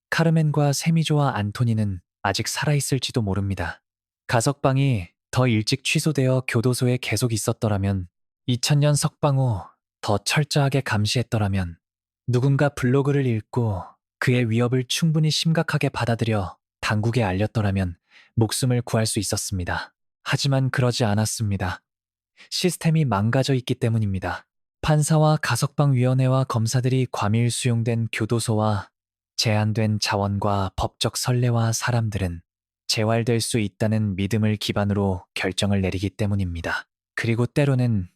S1: 카르멘과 세미조와 안토니는 아직 살아있을지도 모릅니다. 가석방이 더 일찍 취소되어 교도소에 계속 있었더라면, 2000년 석방 후 더 철저하게 감시했더라면, 누군가 블로그를 읽고 그의 위협을 충분히 심각하게 받아들여 당국에 알렸더라면 목숨을 구할 수 있었습니다. 하지만 그러지 않았습니다. 시스템이 망가져 있기 때문입니다. 판사와 가석방위원회와 검사들이 과밀 수용된 교도소와 제한된 자원과 법적 선례와 사람들은 재활될 수 있다는 믿음을 기반으로 결정을 내리기 때문입니다. 그리고 때로는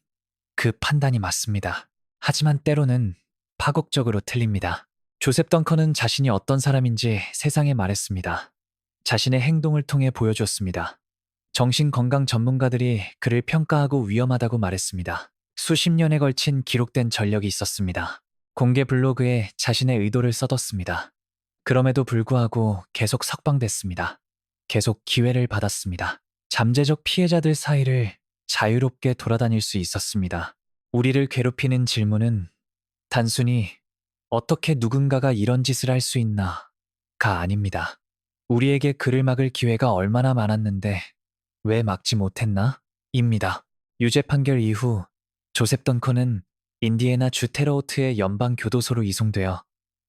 S1: 그 판단이 맞습니다. 하지만 때로는 파국적으로 틀립니다. 조셉 덩컨은 자신이 어떤 사람인지 세상에 말했습니다. 자신의 행동을 통해 보여줬습니다. 정신건강 전문가들이 그를 평가하고 위험하다고 말했습니다. 수십 년에 걸친 기록된 전력이 있었습니다. 공개 블로그에 자신의 의도를 써뒀습니다. 그럼에도 불구하고 계속 석방됐습니다. 계속 기회를 받았습니다. 잠재적 피해자들 사이를 자유롭게 돌아다닐 수 있었습니다. 우리를 괴롭히는 질문은 단순히 어떻게 누군가가 이런 짓을 할 수 있나가 아닙니다. 우리에게 그를 막을 기회가 얼마나 많았는데 왜 막지 못했나? 입니다. 유죄 판결 이후 조셉 던컨은 인디애나 주 테러호트의 연방 교도소로 이송되어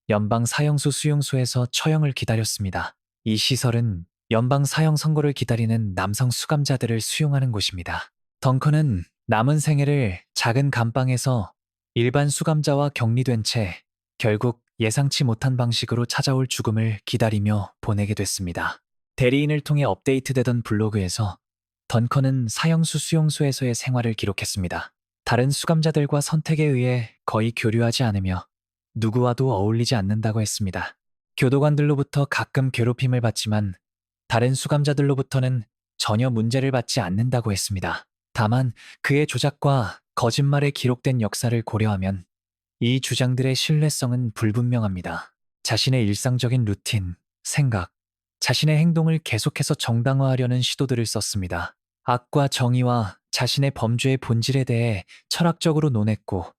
S1: 연방 사형수 수용소에서 처형을 기다렸습니다. 이 시설은 연방 사형 선고를 기다리는 남성 수감자들을 수용하는 곳입니다. 덩컨은 남은 생애를 작은 감방에서 일반 수감자와 격리된 채 결국 예상치 못한 방식으로 찾아올 죽음을 기다리며 보내게 됐습니다. 대리인을 통해 업데이트되던 블로그에서 던컨은 사형수 수용소에서의 생활을 기록했습니다. 다른 수감자들과 선택에 의해 거의 교류하지 않으며 누구와도 어울리지 않는다고 했습니다. 교도관들로부터 가끔 괴롭힘을 받지만 다른 수감자들로부터는 전혀 문제를 받지 않는다고 했습니다. 다만 그의 조작과 거짓말에 기록된 역사를 고려하면 이 주장들의 신뢰성은 불분명합니다. 자신의 일상적인 루틴, 생각, 자신의 행동을 계속해서 정당화하려는 시도들을 썼습니다. 악과 정의와 자신의 범죄의 본질에 대해 철학적으로 논했고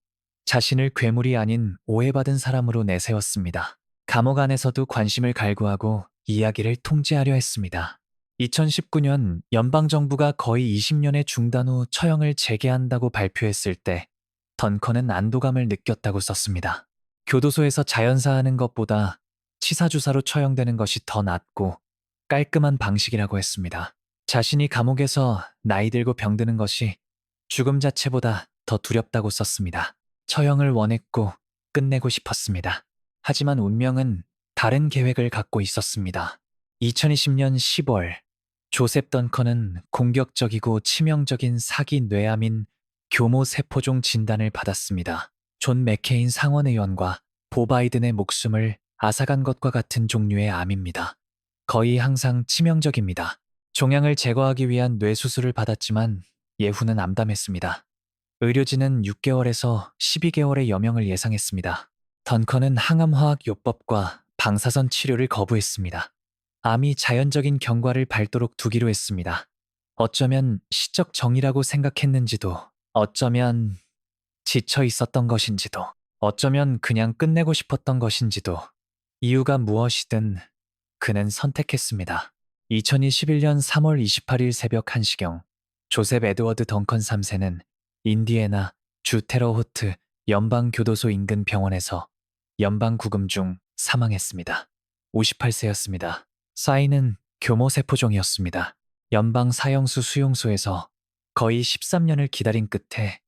S1: 자신을 괴물이 아닌 오해받은 사람으로 내세웠습니다. 감옥 안에서도 관심을 갈구하고 이야기를 통제하려 했습니다. 2019년 연방정부가 거의 20년의 중단 후 처형을 재개한다고 발표했을 때 던컨은 안도감을 느꼈다고 썼습니다. 교도소에서 자연사하는 것보다 치사주사로 처형되는 것이 더 낫고 깔끔한 방식이라고 했습니다. 자신이 감옥에서 나이 들고 병드는 것이 죽음 자체보다 더 두렵다고 썼습니다. 처형을 원했고 끝내고 싶었습니다. 하지만 운명은 다른 계획을 갖고 있었습니다. 2020년 10월 조셉 던컨은 공격적이고 치명적인 사기 뇌암인 교모 세포종 진단을 받았습니다. 존 맥케인 상원의원과 보 바이든의 목숨을 앗아간 것과 같은 종류의 암입니다. 거의 항상 치명적입니다. 종양을 제거하기 위한 뇌수술을 받았지만 예후는 암담했습니다. 의료진은 6개월에서 12개월의 여명을 예상했습니다. 던컨은 항암화학요법과 방사선 치료를 거부했습니다. 암이 자연적인 경과를 밟도록 두기로 했습니다. 어쩌면 시적 정의라고 생각했는지도, 어쩌면 지쳐 있었던 것인지도, 어쩌면 그냥 끝내고 싶었던 것인지도, 이유가 무엇이든 그는 선택했습니다. 2021년 3월 28일 새벽 1시경 조셉 에드워드 덩컨 3세는 인디애나 주 테러호트 연방교도소 인근 병원에서 연방구금 중 사망했습니다. 58세였습니다. 사인은 교모세포종이었습니다. 연방 사형수 수용소에서 거의 13년을 기다린 끝에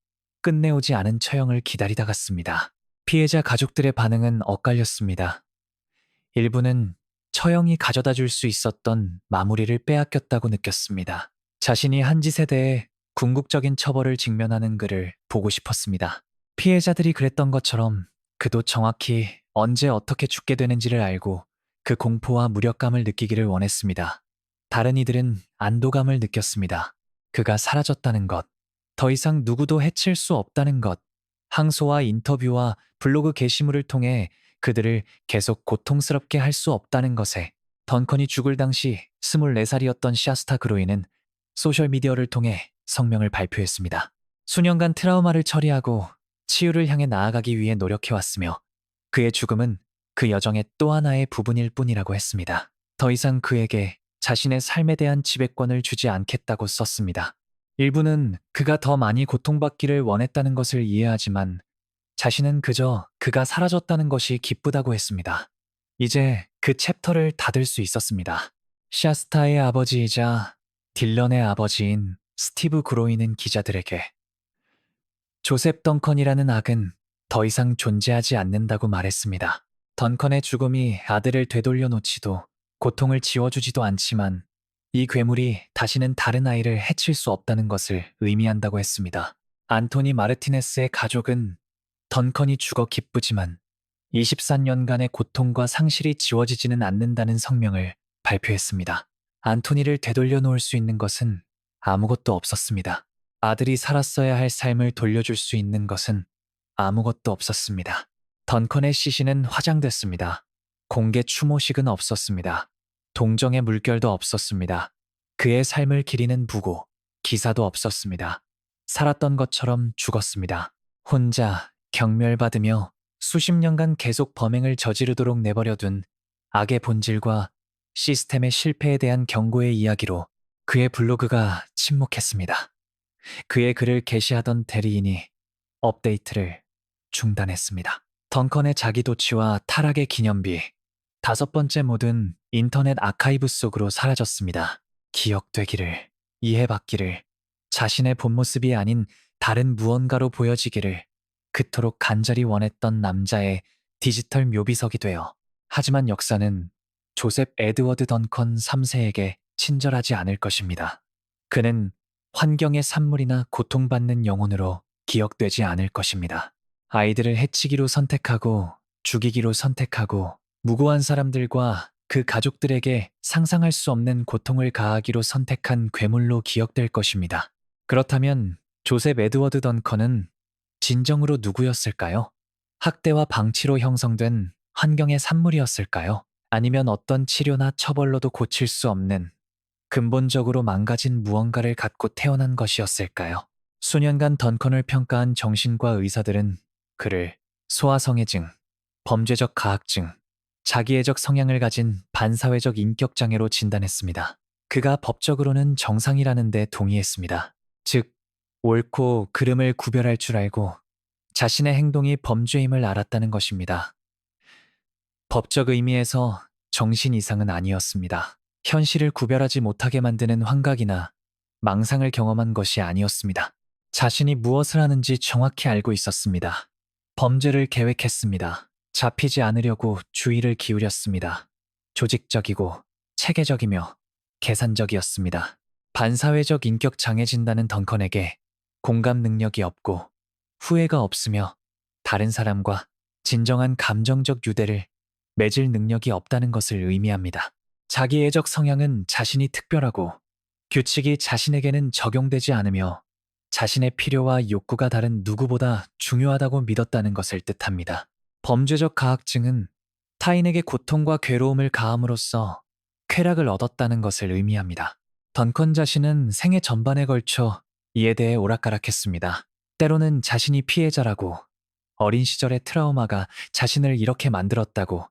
S1: 끝내오지 않은 처형을 기다리다 갔습니다. 피해자 가족들의 반응은 엇갈렸습니다. 일부는 처형이 가져다 줄 수 있었던 마무리를 빼앗겼다고 느꼈습니다. 자신이 한 짓에 대해 궁극적인 처벌을 직면하는 그를 보고 싶었습니다. 피해자들이 그랬던 것처럼 그도 정확히 언제 어떻게 죽게 되는지를 알고 그 공포와 무력감을 느끼기를 원했습니다. 다른 이들은 안도감을 느꼈습니다. 그가 사라졌다는 것, 더 이상 누구도 해칠 수 없다는 것, 항소와 인터뷰와 블로그 게시물을 통해 그들을 계속 고통스럽게 할 수 없다는 것에 던컨이 죽을 당시 24살이었던 샤스타 그로이는 소셜미디어를 통해 성명을 발표했습니다. 수년간 트라우마를 처리하고 치유를 향해 나아가기 위해 노력해왔으며 그의 죽음은 그 여정의 또 하나의 부분일 뿐이라고 했습니다. 더 이상 그에게 자신의 삶에 대한 지배권을 주지 않겠다고 썼습니다. 일부는 그가 더 많이 고통받기를 원했다는 것을 이해하지만 자신은 그저 그가 사라졌다는 것이 기쁘다고 했습니다. 이제 그 챕터를 닫을 수 있었습니다. 샤스타의 아버지이자 딜런의 아버지인 스티브 그로이는 기자들에게 조셉 덩컨이라는 악은 더 이상 존재하지 않는다고 말했습니다. 덩컨의 죽음이 아들을 되돌려 놓지도 고통을 지워주지도 않지만 이 괴물이 다시는 다른 아이를 해칠 수 없다는 것을 의미한다고 했습니다. 안토니 마르티네스의 가족은 덩컨이 죽어 기쁘지만 24년간의 고통과 상실이 지워지지는 않는다는 성명을 발표했습니다. 안토니를 되돌려 놓을 수 있는 것은 아무것도 없었습니다. 아들이 살았어야 할 삶을 돌려줄 수 있는 것은 아무것도 없었습니다. 던컨의 시신은 화장됐습니다. 공개 추모식은 없었습니다. 동정의 물결도 없었습니다. 그의 삶을 기리는 부고, 기사도 없었습니다. 살았던 것처럼 죽었습니다. 혼자 경멸받으며 수십 년간 계속 범행을 저지르도록 내버려둔 악의 본질과 시스템의 실패에 대한 경고의 이야기로 그의 블로그가 침묵했습니다. 그의 글을 게시하던 대리인이 업데이트를 중단했습니다. 덩컨의 자기도취와 타락의 기념비, 5번째 모든 인터넷 아카이브 속으로 사라졌습니다. 기억되기를, 이해받기를, 자신의 본 모습이 아닌 다른 무언가로 보여지기를 그토록 간절히 원했던 남자의 디지털 묘비석이 되어 하지만 역사는 조셉 에드워드 던컨 3세에게 친절하지 않을 것입니다. 그는 환경의 산물이나 고통받는 영혼으로 기억되지 않을 것입니다. 아이들을 해치기로 선택하고 죽이기로 선택하고 무고한 사람들과 그 가족들에게 상상할 수 없는 고통을 가하기로 선택한 괴물로 기억될 것입니다. 그렇다면 조셉 에드워드 던컨은 진정으로 누구였을까요? 학대와 방치로 형성된 환경의 산물이었을까요? 아니면 어떤 치료나 처벌로도 고칠 수 없는 근본적으로 망가진 무언가를 갖고 태어난 것이었을까요? 수년간 던컨을 평가한 정신과 의사들은 그를 소아성애증, 범죄적 가학증, 자기애적 성향을 가진 반사회적 인격장애로 진단했습니다. 그가 법적으로는 정상이라는 데 동의했습니다. 즉, 옳고 그름을 구별할 줄 알고 자신의 행동이 범죄임을 알았다는 것입니다. 법적 의미에서 정신 이상은 아니었습니다. 현실을 구별하지 못하게 만드는 환각이나 망상을 경험한 것이 아니었습니다. 자신이 무엇을 하는지 정확히 알고 있었습니다. 범죄를 계획했습니다. 잡히지 않으려고 주의를 기울였습니다. 조직적이고 체계적이며 계산적이었습니다. 반사회적 인격 장애 진단은 던컨에게 공감 능력이 없고 후회가 없으며 다른 사람과 진정한 감정적 유대를 맺을 능력이 없다는 것을 의미합니다. 자기애적 성향은 자신이 특별하고 규칙이 자신에게는 적용되지 않으며 자신의 필요와 욕구가 다른 누구보다 중요하다고 믿었다는 것을 뜻합니다. 범죄적 가학증은 타인에게 고통과 괴로움을 가함으로써 쾌락을 얻었다는 것을 의미합니다. 던컨 자신은 생애 전반에 걸쳐 이에 대해 오락가락했습니다. 때로는 자신이 피해자라고, 어린 시절의 트라우마가 자신을 이렇게 만들었다고,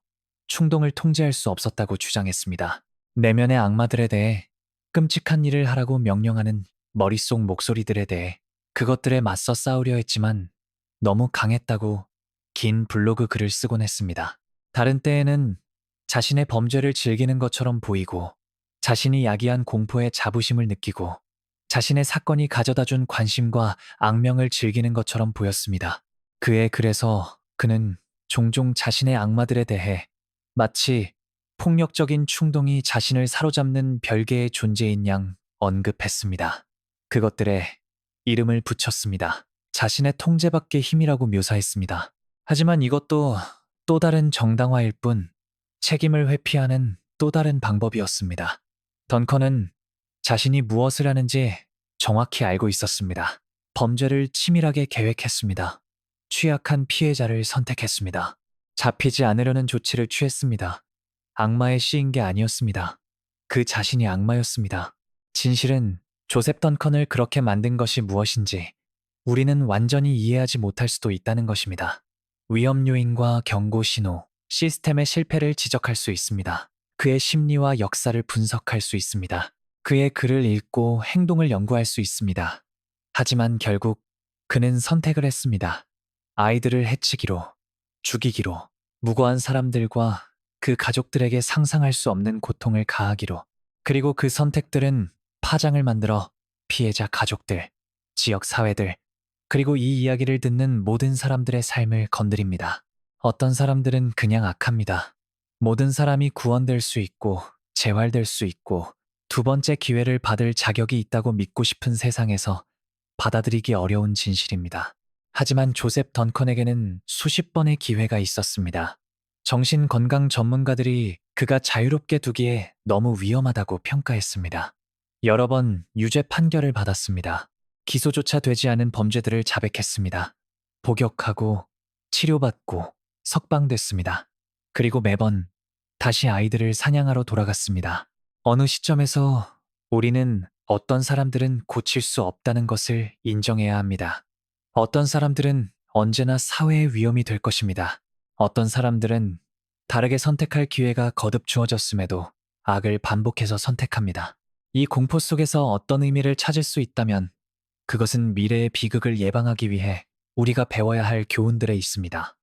S1: 충동을 통제할 수 없었다고 주장했습니다. 내면의 악마들에 대해 끔찍한 일을 하라고 명령하는 머릿속 목소리들에 대해 그것들에 맞서 싸우려 했지만 너무 강했다고 긴 블로그 글을 쓰곤 했습니다. 다른 때에는 자신의 범죄를 즐기는 것처럼 보이고 자신이 야기한 공포에 자부심을 느끼고 자신의 사건이 가져다준 관심과 악명을 즐기는 것처럼 보였습니다. 그의 글에서 그는 종종 자신의 악마들에 대해 마치 폭력적인 충동이 자신을 사로잡는 별개의 존재인 양 언급했습니다. 그것들에 이름을 붙였습니다. 자신의 통제 밖의 힘이라고 묘사했습니다. 하지만 이것도 또 다른 정당화일 뿐 책임을 회피하는 또 다른 방법이었습니다. 던컨은 자신이 무엇을 하는지 정확히 알고 있었습니다. 범죄를 치밀하게 계획했습니다. 취약한 피해자를 선택했습니다. 잡히지 않으려는 조치를 취했습니다. 악마에 씌인 게 아니었습니다. 그 자신이 악마였습니다. 진실은 조셉 던컨을 그렇게 만든 것이 무엇인지 우리는 완전히 이해하지 못할 수도 있다는 것입니다. 위험 요인과 경고 신호, 시스템의 실패를 지적할 수 있습니다. 그의 심리와 역사를 분석할 수 있습니다. 그의 글을 읽고 행동을 연구할 수 있습니다. 하지만 결국 그는 선택을 했습니다. 아이들을 해치기로, 죽이기로, 무고한 사람들과 그 가족들에게 상상할 수 없는 고통을 가하기로. 그리고 그 선택들은 파장을 만들어 피해자 가족들, 지역 사회들, 그리고 이 이야기를 듣는 모든 사람들의 삶을 건드립니다. 어떤 사람들은 그냥 악합니다. 모든 사람이 구원될 수 있고 재활될 수 있고 두 번째 기회를 받을 자격이 있다고 믿고 싶은 세상에서 받아들이기 어려운 진실입니다. 하지만 조셉 던컨에게는 수십 번의 기회가 있었습니다. 정신건강 전문가들이 그가 자유롭게 두기에 너무 위험하다고 평가했습니다. 여러 번 유죄 판결을 받았습니다. 기소조차 되지 않은 범죄들을 자백했습니다. 복역하고 치료받고 석방됐습니다. 그리고 매번 다시 아이들을 사냥하러 돌아갔습니다. 어느 시점에서 우리는 어떤 사람들은 고칠 수 없다는 것을 인정해야 합니다. 어떤 사람들은 언제나 사회의 위험이 될 것입니다. 어떤 사람들은 다르게 선택할 기회가 거듭 주어졌음에도 악을 반복해서 선택합니다. 이 공포 속에서 어떤 의미를 찾을 수 있다면 그것은 미래의 비극을 예방하기 위해 우리가 배워야 할 교훈들에 있습니다.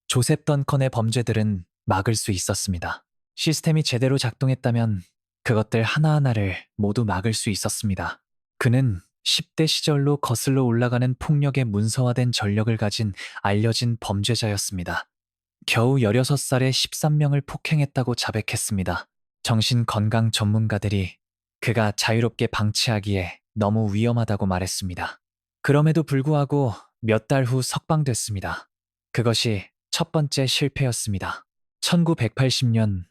S1: 조셉 던컨의 범죄들은 막을 수 있었습니다. 시스템이 제대로 작동했다면 그것들 하나하나를 모두 막을 수 있었습니다. 그는 10대 시절로 거슬러 올라가는 폭력의 문서화된 전력을 가진 알려진 범죄자였습니다. 겨우 16살에 13명을 폭행했다고 자백했습니다. 정신건강 전문가들이 그가 자유롭게 방치하기에 너무 위험하다고 말했습니다. 그럼에도 불구하고 몇 달 후 석방됐습니다. 그것이 첫 번째 실패였습니다. 1980년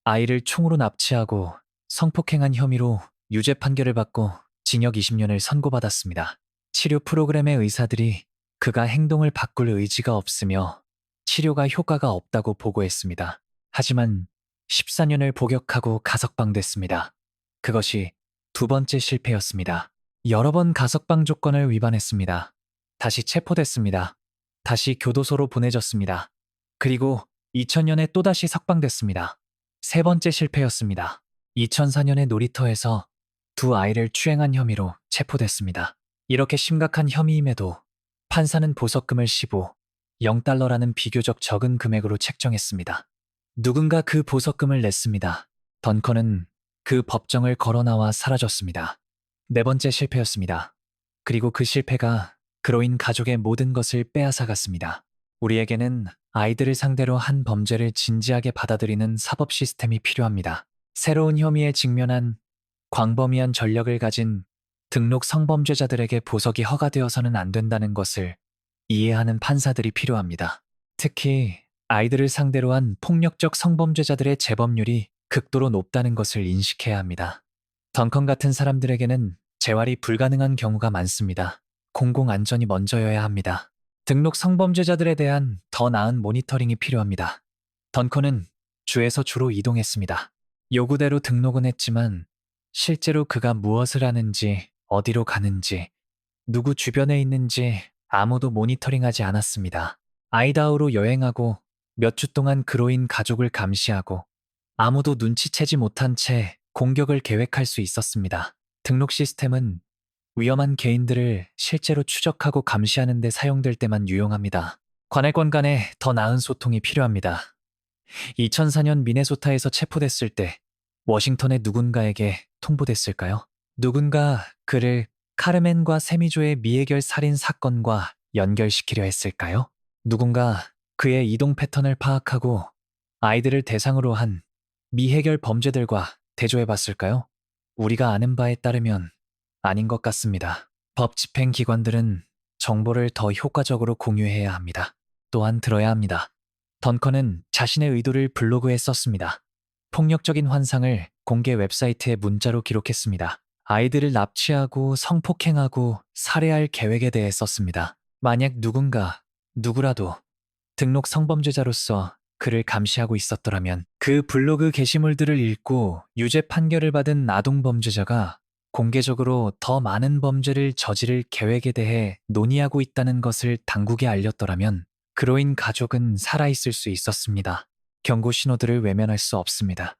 S1: 아이를 총으로 납치하고 성폭행한 혐의로 유죄 판결을 받고 징역 20년을 선고받았습니다. 치료 프로그램의 의사들이 그가 행동을 바꿀 의지가 없으며 치료가 효과가 없다고 보고했습니다. 하지만 14년을 복역하고 가석방됐습니다. 그것이 두 번째 실패였습니다. 여러 번 가석방 조건을 위반했습니다. 다시 체포됐습니다. 다시 교도소로 보내졌습니다. 그리고 2000년에 또다시 석방됐습니다. 세 번째 실패였습니다. 2004년에 놀이터에서 두 아이를 추행한 혐의로 체포됐습니다. 이렇게 심각한 혐의임에도 판사는 보석금을 0달러라는 비교적 적은 금액으로 책정했습니다. 누군가 그 보석금을 냈습니다. 던컨은 그 법정을 걸어 나와 사라졌습니다. 네 번째 실패였습니다. 그리고 그 실패가 그로 인 가족의 모든 것을 빼앗아갔습니다. 우리에게는 아이들을 상대로 한 범죄를 진지하게 받아들이는 사법 시스템이 필요합니다. 새로운 혐의에 직면한 광범위한 전력을 가진 등록 성범죄자들에게 보석이 허가되어서는 안 된다는 것을 이해하는 판사들이 필요합니다. 특히 아이들을 상대로 한 폭력적 성범죄자들의 재범률이 극도로 높다는 것을 인식해야 합니다. 던컨 같은 사람들에게는 재활이 불가능한 경우가 많습니다. 공공안전이 먼저여야 합니다. 등록 성범죄자들에 대한 더 나은 모니터링이 필요합니다. 던컨은 주에서 주로 이동했습니다. 요구대로 등록은 했지만 실제로 그가 무엇을 하는지, 어디로 가는지, 누구 주변에 있는지 아무도 모니터링하지 않았습니다. 아이다호로 여행하고 몇 주 동안 그로 인 가족을 감시하고 아무도 눈치채지 못한 채 공격을 계획할 수 있었습니다. 등록 시스템은 위험한 개인들을 실제로 추적하고 감시하는 데 사용될 때만 유용합니다. 관할권 간에 더 나은 소통이 필요합니다. 2004년 미네소타에서 체포됐을 때 워싱턴의 누군가에게 통보됐을까요? 누군가 그를 카르멘과 세미조의 미해결 살인 사건과 연결시키려 했을까요? 누군가 그의 이동 패턴을 파악하고 아이들을 대상으로 한 미해결 범죄들과 대조해봤을까요? 우리가 아는 바에 따르면 아닌 것 같습니다. 법 집행기관들은 정보를 더 효과적으로 공유해야 합니다. 또한 들어야 합니다. 던컨은 자신의 의도를 블로그에 썼습니다. 폭력적인 환상을 공개 웹사이트에 문자로 기록했습니다. 아이들을 납치하고 성폭행하고 살해할 계획에 대해 썼습니다. 만약 누구라도 등록 성범죄자로서 그를 감시하고 있었더라면 그 블로그 게시물들을 읽고 유죄 판결을 받은 아동범죄자가 공개적으로 더 많은 범죄를 저지를 계획에 대해 논의하고 있다는 것을 당국에 알렸더라면 그로 인 가족은 살아있을 수 있었습니다. 경고 신호들을 외면할 수 없습니다.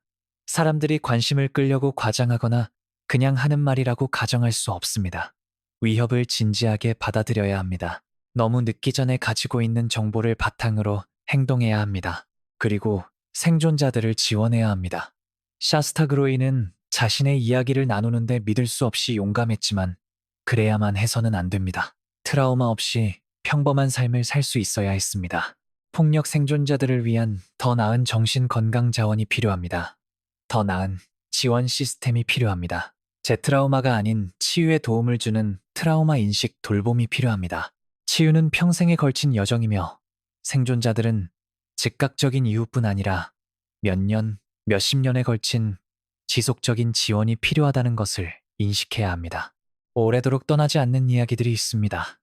S1: 사람들이 관심을 끌려고 과장하거나 그냥 하는 말이라고 가정할 수 없습니다. 위협을 진지하게 받아들여야 합니다. 너무 늦기 전에 가지고 있는 정보를 바탕으로 행동해야 합니다. 그리고 생존자들을 지원해야 합니다. 샤스타 그로이는 자신의 이야기를 나누는데 믿을 수 없이 용감했지만 그래야만 해서는 안 됩니다. 트라우마 없이 평범한 삶을 살 수 있어야 했습니다. 폭력 생존자들을 위한 더 나은 정신 건강 자원이 필요합니다. 더 나은 지원 시스템이 필요합니다. 재트라우마가 아닌 치유에 도움을 주는 트라우마 인식 돌봄이 필요합니다. 치유는 평생에 걸친 여정이며 생존자들은 즉각적인 이유뿐 아니라 몇 년, 몇십 년에 걸친 지속적인 지원이 필요하다는 것을 인식해야 합니다. 오래도록 떠나지 않는 이야기들이 있습니다.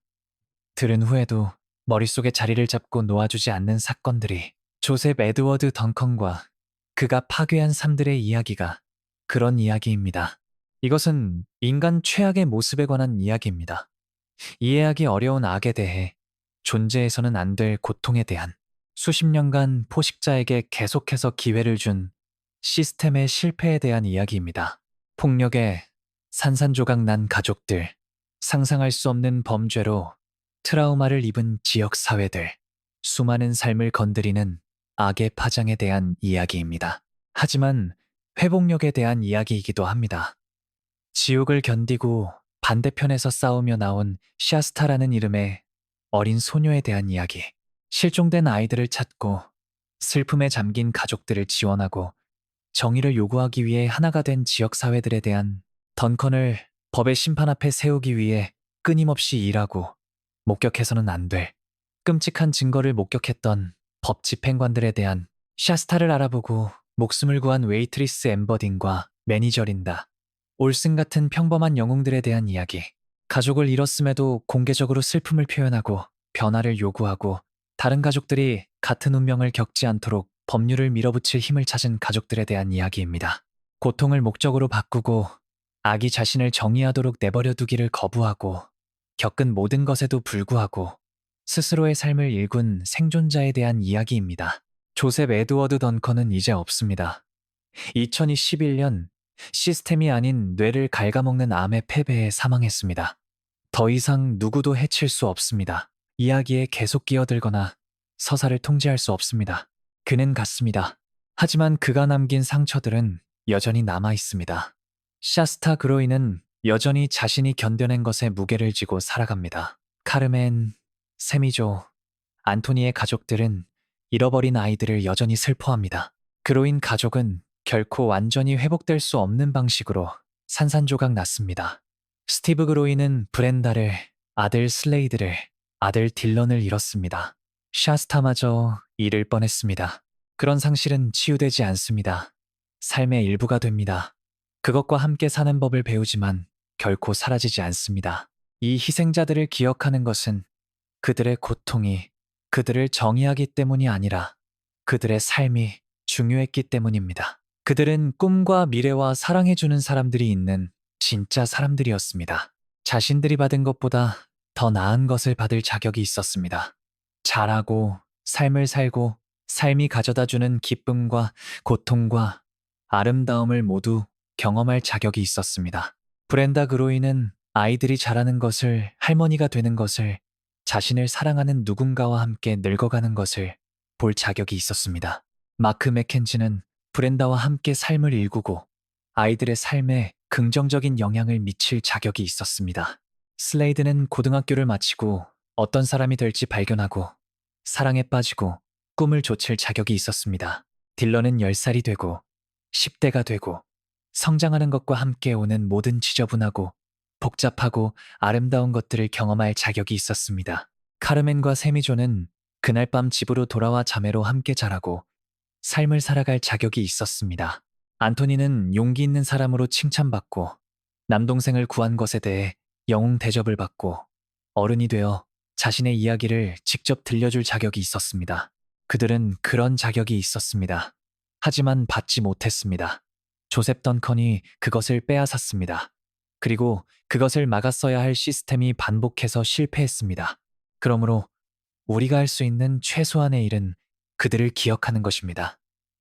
S1: 들은 후에도 머릿속에 자리를 잡고 놓아주지 않는 사건들이 조셉 에드워드 덩컨과 그가 파괴한 삶들의 이야기가 그런 이야기입니다. 이것은 인간 최악의 모습에 관한 이야기입니다. 이해하기 어려운 악에 대해 존재해서는 안 될 고통에 대한 수십 년간 포식자에게 계속해서 기회를 준 시스템의 실패에 대한 이야기입니다. 폭력에 산산조각 난 가족들, 상상할 수 없는 범죄로 트라우마를 입은 지역 사회들, 수많은 삶을 건드리는 악의 파장에 대한 이야기입니다. 하지만 회복력에 대한 이야기이기도 합니다. 지옥을 견디고 반대편에서 싸우며 나온 샤스타라는 이름의 어린 소녀에 대한 이야기. 실종된 아이들을 찾고 슬픔에 잠긴 가족들을 지원하고 정의를 요구하기 위해 하나가 된 지역사회들에 대한 던컨을 법의 심판 앞에 세우기 위해 끊임없이 일하고 목격해서는 안 될 끔찍한 증거를 목격했던 법 집행관들에 대한 샤스타를 알아보고 목숨을 구한 웨이트리스 엠버딘과 매니저 린다, 올슨 같은 평범한 영웅들에 대한 이야기. 가족을 잃었음에도 공개적으로 슬픔을 표현하고 변화를 요구하고 다른 가족들이 같은 운명을 겪지 않도록 법률을 밀어붙일 힘을 찾은 가족들에 대한 이야기입니다. 고통을 목적으로 바꾸고 악이 자신을 정의하도록 내버려 두기를 거부하고 겪은 모든 것에도 불구하고 스스로의 삶을 일군 생존자에 대한 이야기입니다. 조셉 에드워드 던컨은 이제 없습니다. 2021년 시스템이 아닌 뇌를 갉아먹는 암의 패배에 사망했습니다. 더 이상 누구도 해칠 수 없습니다. 이야기에 계속 끼어들거나 서사를 통제할 수 없습니다. 그는 갔습니다. 하지만 그가 남긴 상처들은 여전히 남아 있습니다. 샤스타 그로이는 여전히 자신이 견뎌낸 것에 무게를 지고 살아갑니다. 카르멘, 세미조, 안토니의 가족들은 잃어버린 아이들을 여전히 슬퍼합니다. 그로인 가족은 결코 완전히 회복될 수 없는 방식으로 산산조각 났습니다. 스티브 그로이는 브렌다를, 아들 슬레이드를, 아들 딜런을 잃었습니다. 샤스타마저 잃을 뻔했습니다. 그런 상실은 치유되지 않습니다. 삶의 일부가 됩니다. 그것과 함께 사는 법을 배우지만 결코 사라지지 않습니다. 이 희생자들을 기억하는 것은 그들의 고통이 그들을 정의하기 때문이 아니라 그들의 삶이 중요했기 때문입니다. 그들은 꿈과 미래와 사랑해주는 사람들이 있는 진짜 사람들이었습니다. 자신들이 받은 것보다 더 나은 것을 받을 자격이 있었습니다. 잘하고 삶을 살고 삶이 가져다주는 기쁨과 고통과 아름다움을 모두 경험할 자격이 있었습니다. 브렌다 그로이는 아이들이 자라는 것을, 할머니가 되는 것을, 자신을 사랑하는 누군가와 함께 늙어가는 것을 볼 자격이 있었습니다. 마크 맥켄지는 브렌다와 함께 삶을 일구고 아이들의 삶에 긍정적인 영향을 미칠 자격이 있었습니다. 슬레이드는 고등학교를 마치고 어떤 사람이 될지 발견하고 사랑에 빠지고 꿈을 좇을 자격이 있었습니다. 딜런은 10살이 되고 10대가 되고 성장하는 것과 함께 오는 모든 지저분하고 복잡하고 아름다운 것들을 경험할 자격이 있었습니다. 카르멘과 세미조는 그날 밤 집으로 돌아와 자매로 함께 자라고 삶을 살아갈 자격이 있었습니다. 안토니는 용기 있는 사람으로 칭찬받고 남동생을 구한 것에 대해 영웅 대접을 받고 어른이 되어 자신의 이야기를 직접 들려줄 자격이 있었습니다. 그들은 그런 자격이 있었습니다. 하지만 받지 못했습니다. 조셉 던컨이 그것을 빼앗았습니다. 그리고 그것을 막았어야 할 시스템이 반복해서 실패했습니다. 그러므로 우리가 할 수 있는 최소한의 일은 그들을 기억하는 것입니다.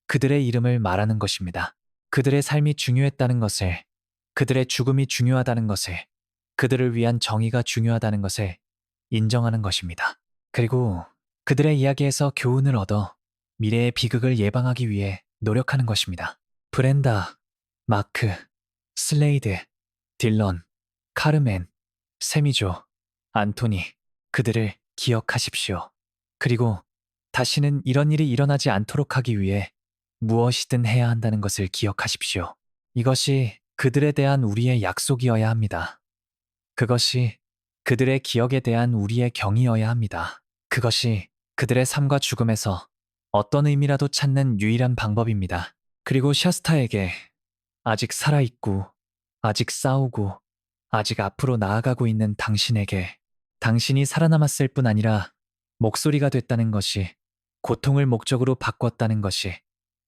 S1: 그들의 이름을 말하는 것입니다. 그들의 삶이 중요했다는 것을, 그들의 죽음이 중요하다는 것을, 그들을 위한 정의가 중요하다는 것을 인정하는 것입니다. 그리고 그들의 이야기에서 교훈을 얻어 미래의 비극을 예방하기 위해 노력하는 것입니다. 브렌다, 마크, 슬레이드, 딜런, 카르멘, 세미조, 안토니, 그들을 기억하십시오. 그리고 다시는 이런 일이 일어나지 않도록 하기 위해 무엇이든 해야 한다는 것을 기억하십시오. 이것이 그들에 대한 우리의 약속이어야 합니다. 그것이 그들의 기억에 대한 우리의 경이어야 합니다. 그것이 그들의 삶과 죽음에서 어떤 의미라도 찾는 유일한 방법입니다. 그리고 샤스타에게 아직 살아있고, 아직 싸우고, 아직 앞으로 나아가고 있는 당신에게 당신이 살아남았을 뿐 아니라 목소리가 됐다는 것이, 고통을 목적으로 바꿨다는 것이,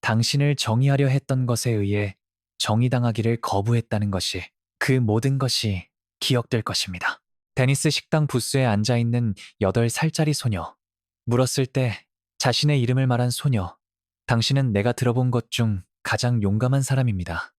S1: 당신을 정의하려 했던 것에 의해 정의당하기를 거부했다는 것이, 그 모든 것이 기억될 것입니다. 데니스 식당 부스에 앉아있는 8살짜리 소녀. 물었을 때 자신의 이름을 말한 소녀. 당신은 내가 들어본 것 중 가장 용감한 사람입니다.